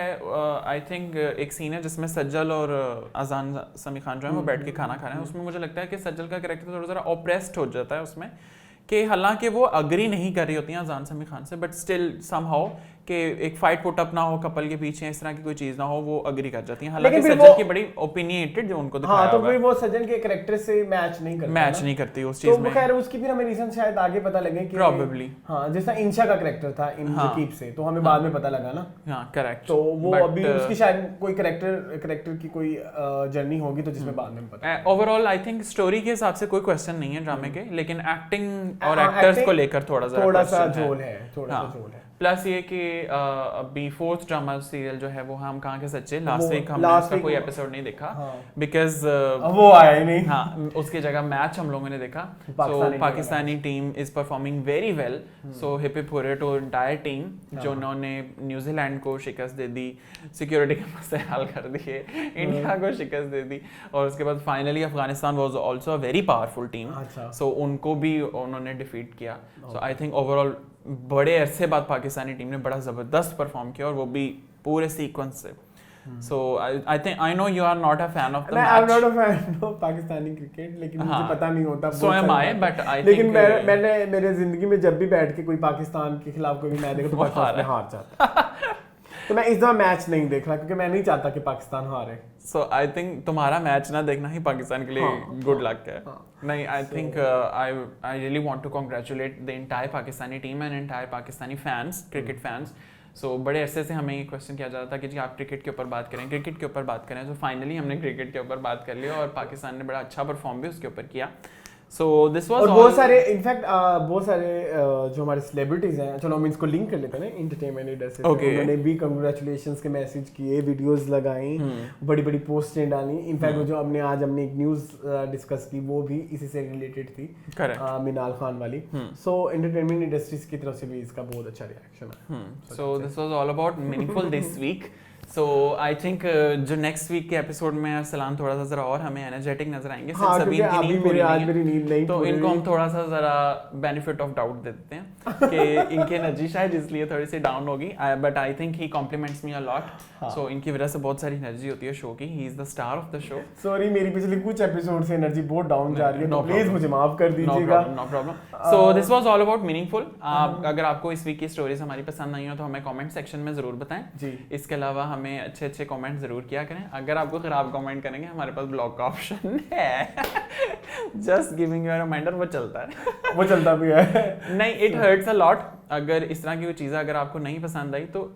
आई थिंक एक सीन है जिसमें सज्जल और अजान समी खान जो है वो बैठ के खाना खा रहे हैं। उसमें मुझे लगता है कि सज्जल का कैरेक्टर थोड़ा ज़रा ऑप्रेस्ड हो जाता है उसमें, कि हालांकि वो अग्री नहीं कर रही होती हैं अजान समी खान से, बट स्टिल समहाउ कि एक फाइट पुट अप ना हो कपल के पीछे, इस तरह की कोई चीज ना हो, वो अग्री कर जाती हैं। हालांकि सज्जन की बड़ी ओपिनियटेड जो उनको दिखाया, हाँ, तो फिर वो सज्जन के कैरेक्टर से मैच नहीं करती उस चीज में। तो खैर उसकी फिर हमें रीजन शायद आगे पता लगे कि प्रोबेबली, हाँ, जैसा इंशा का कैरेक्टर था इन जकीब से, तो हमें बाद में पता लगा ना। हाँ करेक्ट। तो वो अभी उसकी शायद कोई कैरेक्टर की कोई जर्नी होगी तो जिसमें बाद में पता। ओवरऑल आई थिंक स्टोरी के हिसाब से कोई क्वेश्चन नहीं है ड्रामे के, लेकिन एक्टिंग और एक्टर्स को लेकर थोड़ा सा झोल है। प्लस ये कि अभी फोर्थ ड्रामा सीरियल जो है वो हम कहाँ के सच्चे, लास्ट वीक हमने उसका कोई एपिसोड नहीं देखा बिकॉज वो आया नहीं। हाँ, उसकी जगह मैच हम लोगों ने देखा। So Pakistani team is performing very well, so hip hip hurray to entire team जो उन्होंने न्यूजीलैंड को शिकस्त दे दी, सिक्योरिटी के मसले हल कर दिए, इंडिया को शिकस्त दे दी, और उसके बाद finally Afghanistan was also a very powerful team, सो उनको भी उन्होंने डिफीट किया। सो आई थिंक ओवरऑल बड़े अरसे बाद पाकिस्तानी टीम ने बड़ा जबरदस्त परफॉर्म किया, और वो भी पूरे सीक्वेंस से। So I think I know you are not a fan of the match. I'm not a fan of Pakistani cricket, लेकिन मुझे पता नहीं होता। So am I, but I think लेकिन मैंने मेरे जिंदगी में जब भी बैठ के कोई पाकिस्तान के खिलाफ कोई भी मैच देखा तो पाकिस्तान हार जाता। तो मैं इस दफा मैच नहीं देख रहा क्योंकि मैं नहीं चाहता कि पाकिस्तान हारे। सो आई थिंक तुम्हारा मैच ना देखना ही पाकिस्तान के लिए गुड लक है। नहीं, I think I really want to congratulate the entire Pakistani team and entire Pakistani fans, cricket fans. सो बड़े अरसे से हमें ये क्वेश्चन किया जा रहा था कि जी आप क्रिकेट के ऊपर बात करें, क्रिकेट के ऊपर बात करें। तो फाइनली हमने क्रिकेट के ऊपर बात कर लिया और पाकिस्तान ने बड़ा अच्छा परफॉर्म भी उसके ऊपर किया। So this was और बहुत सारे इनफैक्ट बहुत सारे जो हमारे सेलिब्रिटीज हैं, चलो हम इसको लिंक कर लेते हैं ना एंटरटेनमेंट इंडस्ट्री से, उन्होंने भी कांग्रेचुलेशंस के मैसेज किए, वीडियोस लगाई, बड़ी बड़ी पोस्टें डाली। इनफैक्ट जो हमने एक न्यूज़ डिस्कस की वो भी इसी से रिलेटेड थी, मिनाल खान वाली। सो एंटरटेनमेंट इंडस्ट्रीज की तरफ से भी इसका बहुत अच्छा रिएक्शन है। So this was all about meaningful this week. So I think जो नेक्स्ट वीक के एपिसोड में अरसलान थोड़ा सा जरा और हमें एनर्जेटिक नजर आएंगे। हाँ, सभी की नींद पूरी नहीं है, तो पूरी इनको हम थोड़ा सा जरा बेनिफिट ऑफ डाउट दे देते हैं कि इनकी एनर्जी शायद इसलिए थोड़ी सी डाउन होगी, but I think he compliments me a lot. So इनकी वजह से बहुत सारी एनर्जी होती है शो की। He is the star of the show. Sorry, मेरी पिछले कुछ एपिसोड से एनर्जी बहुत डाउन जा रही है, तो प्लीज मुझे माफ कर दीजिएगा। No problem. So this was all about meaningful. अगर आपको इस वीक की स्टोरीज हमारी पसंद नहीं हो तो हमें कमेंट सेक्शन में जरूर बताएं जी। इसके अलावा हमें अच्छे अच्छे कमेंट जरूर किया करें। अगर आपको खराब कमेंट करेंगे हमारे पास ब्लॉक का ऑप्शन है। Just giving you a reminder, वो चलता है। वो चलता भी है। नहीं, इट हर्ट्स अ लॉट। अगर इस तरह की कोई चीज़ अगर आपको नहीं पसंद आई तो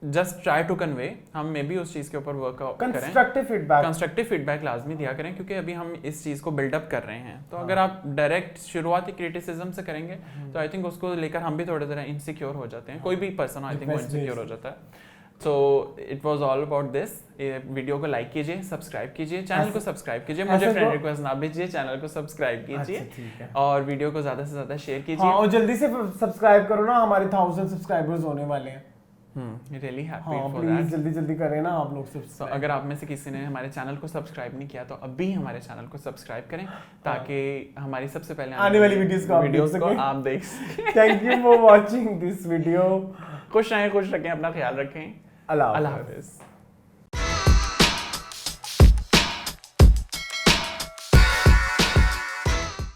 जस्ट ट्राई टू कन्वे, हम मे भी उस चीज़ के ऊपर वर्क करें। कंस्ट्रक्टिव फीडबैक लाजमी दिया करें, क्योंकि अभी हम इस चीज़ को बिल्डअप कर रहे हैं। तो अगर आप डायरेक्ट शुरुआती क्रिटिसिज्म से करेंगे तो आई थिंक उसको लेकर हम भी थोड़ी देर इनसिक्योर हो जाते हैं। कोई भी पर्सन आई थिंक वो इनसिक्योर हो जाता है। So it was all about this. Video को लाइक कीजिए, सब्सक्राइब कीजिए, चैनल को सब्सक्राइब कीजिए, मुझे फ्रेंड रिक्वेस्ट ना भेजिए, चैनल को सब्सक्राइब कीजिए और वीडियो को ज्यादा से ज्यादा शेयर कीजिए। हाँ, और जल्दी से सब्सक्राइब करो ना, हमारे 1000 सब्सक्राइबर्स होने वाले हैं। Really happy for that. जल्दी जल्दी करें ना आप लोग सब्सक्राइब। अगर आप में से किसी ने हमारे चैनल को सब्सक्राइब नहीं किया तो अभी हमारे चैनल को सब्सक्राइब करें, ताकि हमारी सबसे पहले आने वाली वीडियोस को आप देख सकें। Thank you for watching this video. खुश रहें, खुश रखें, अपना ख्याल रखें। अल्लाह हाफिज़।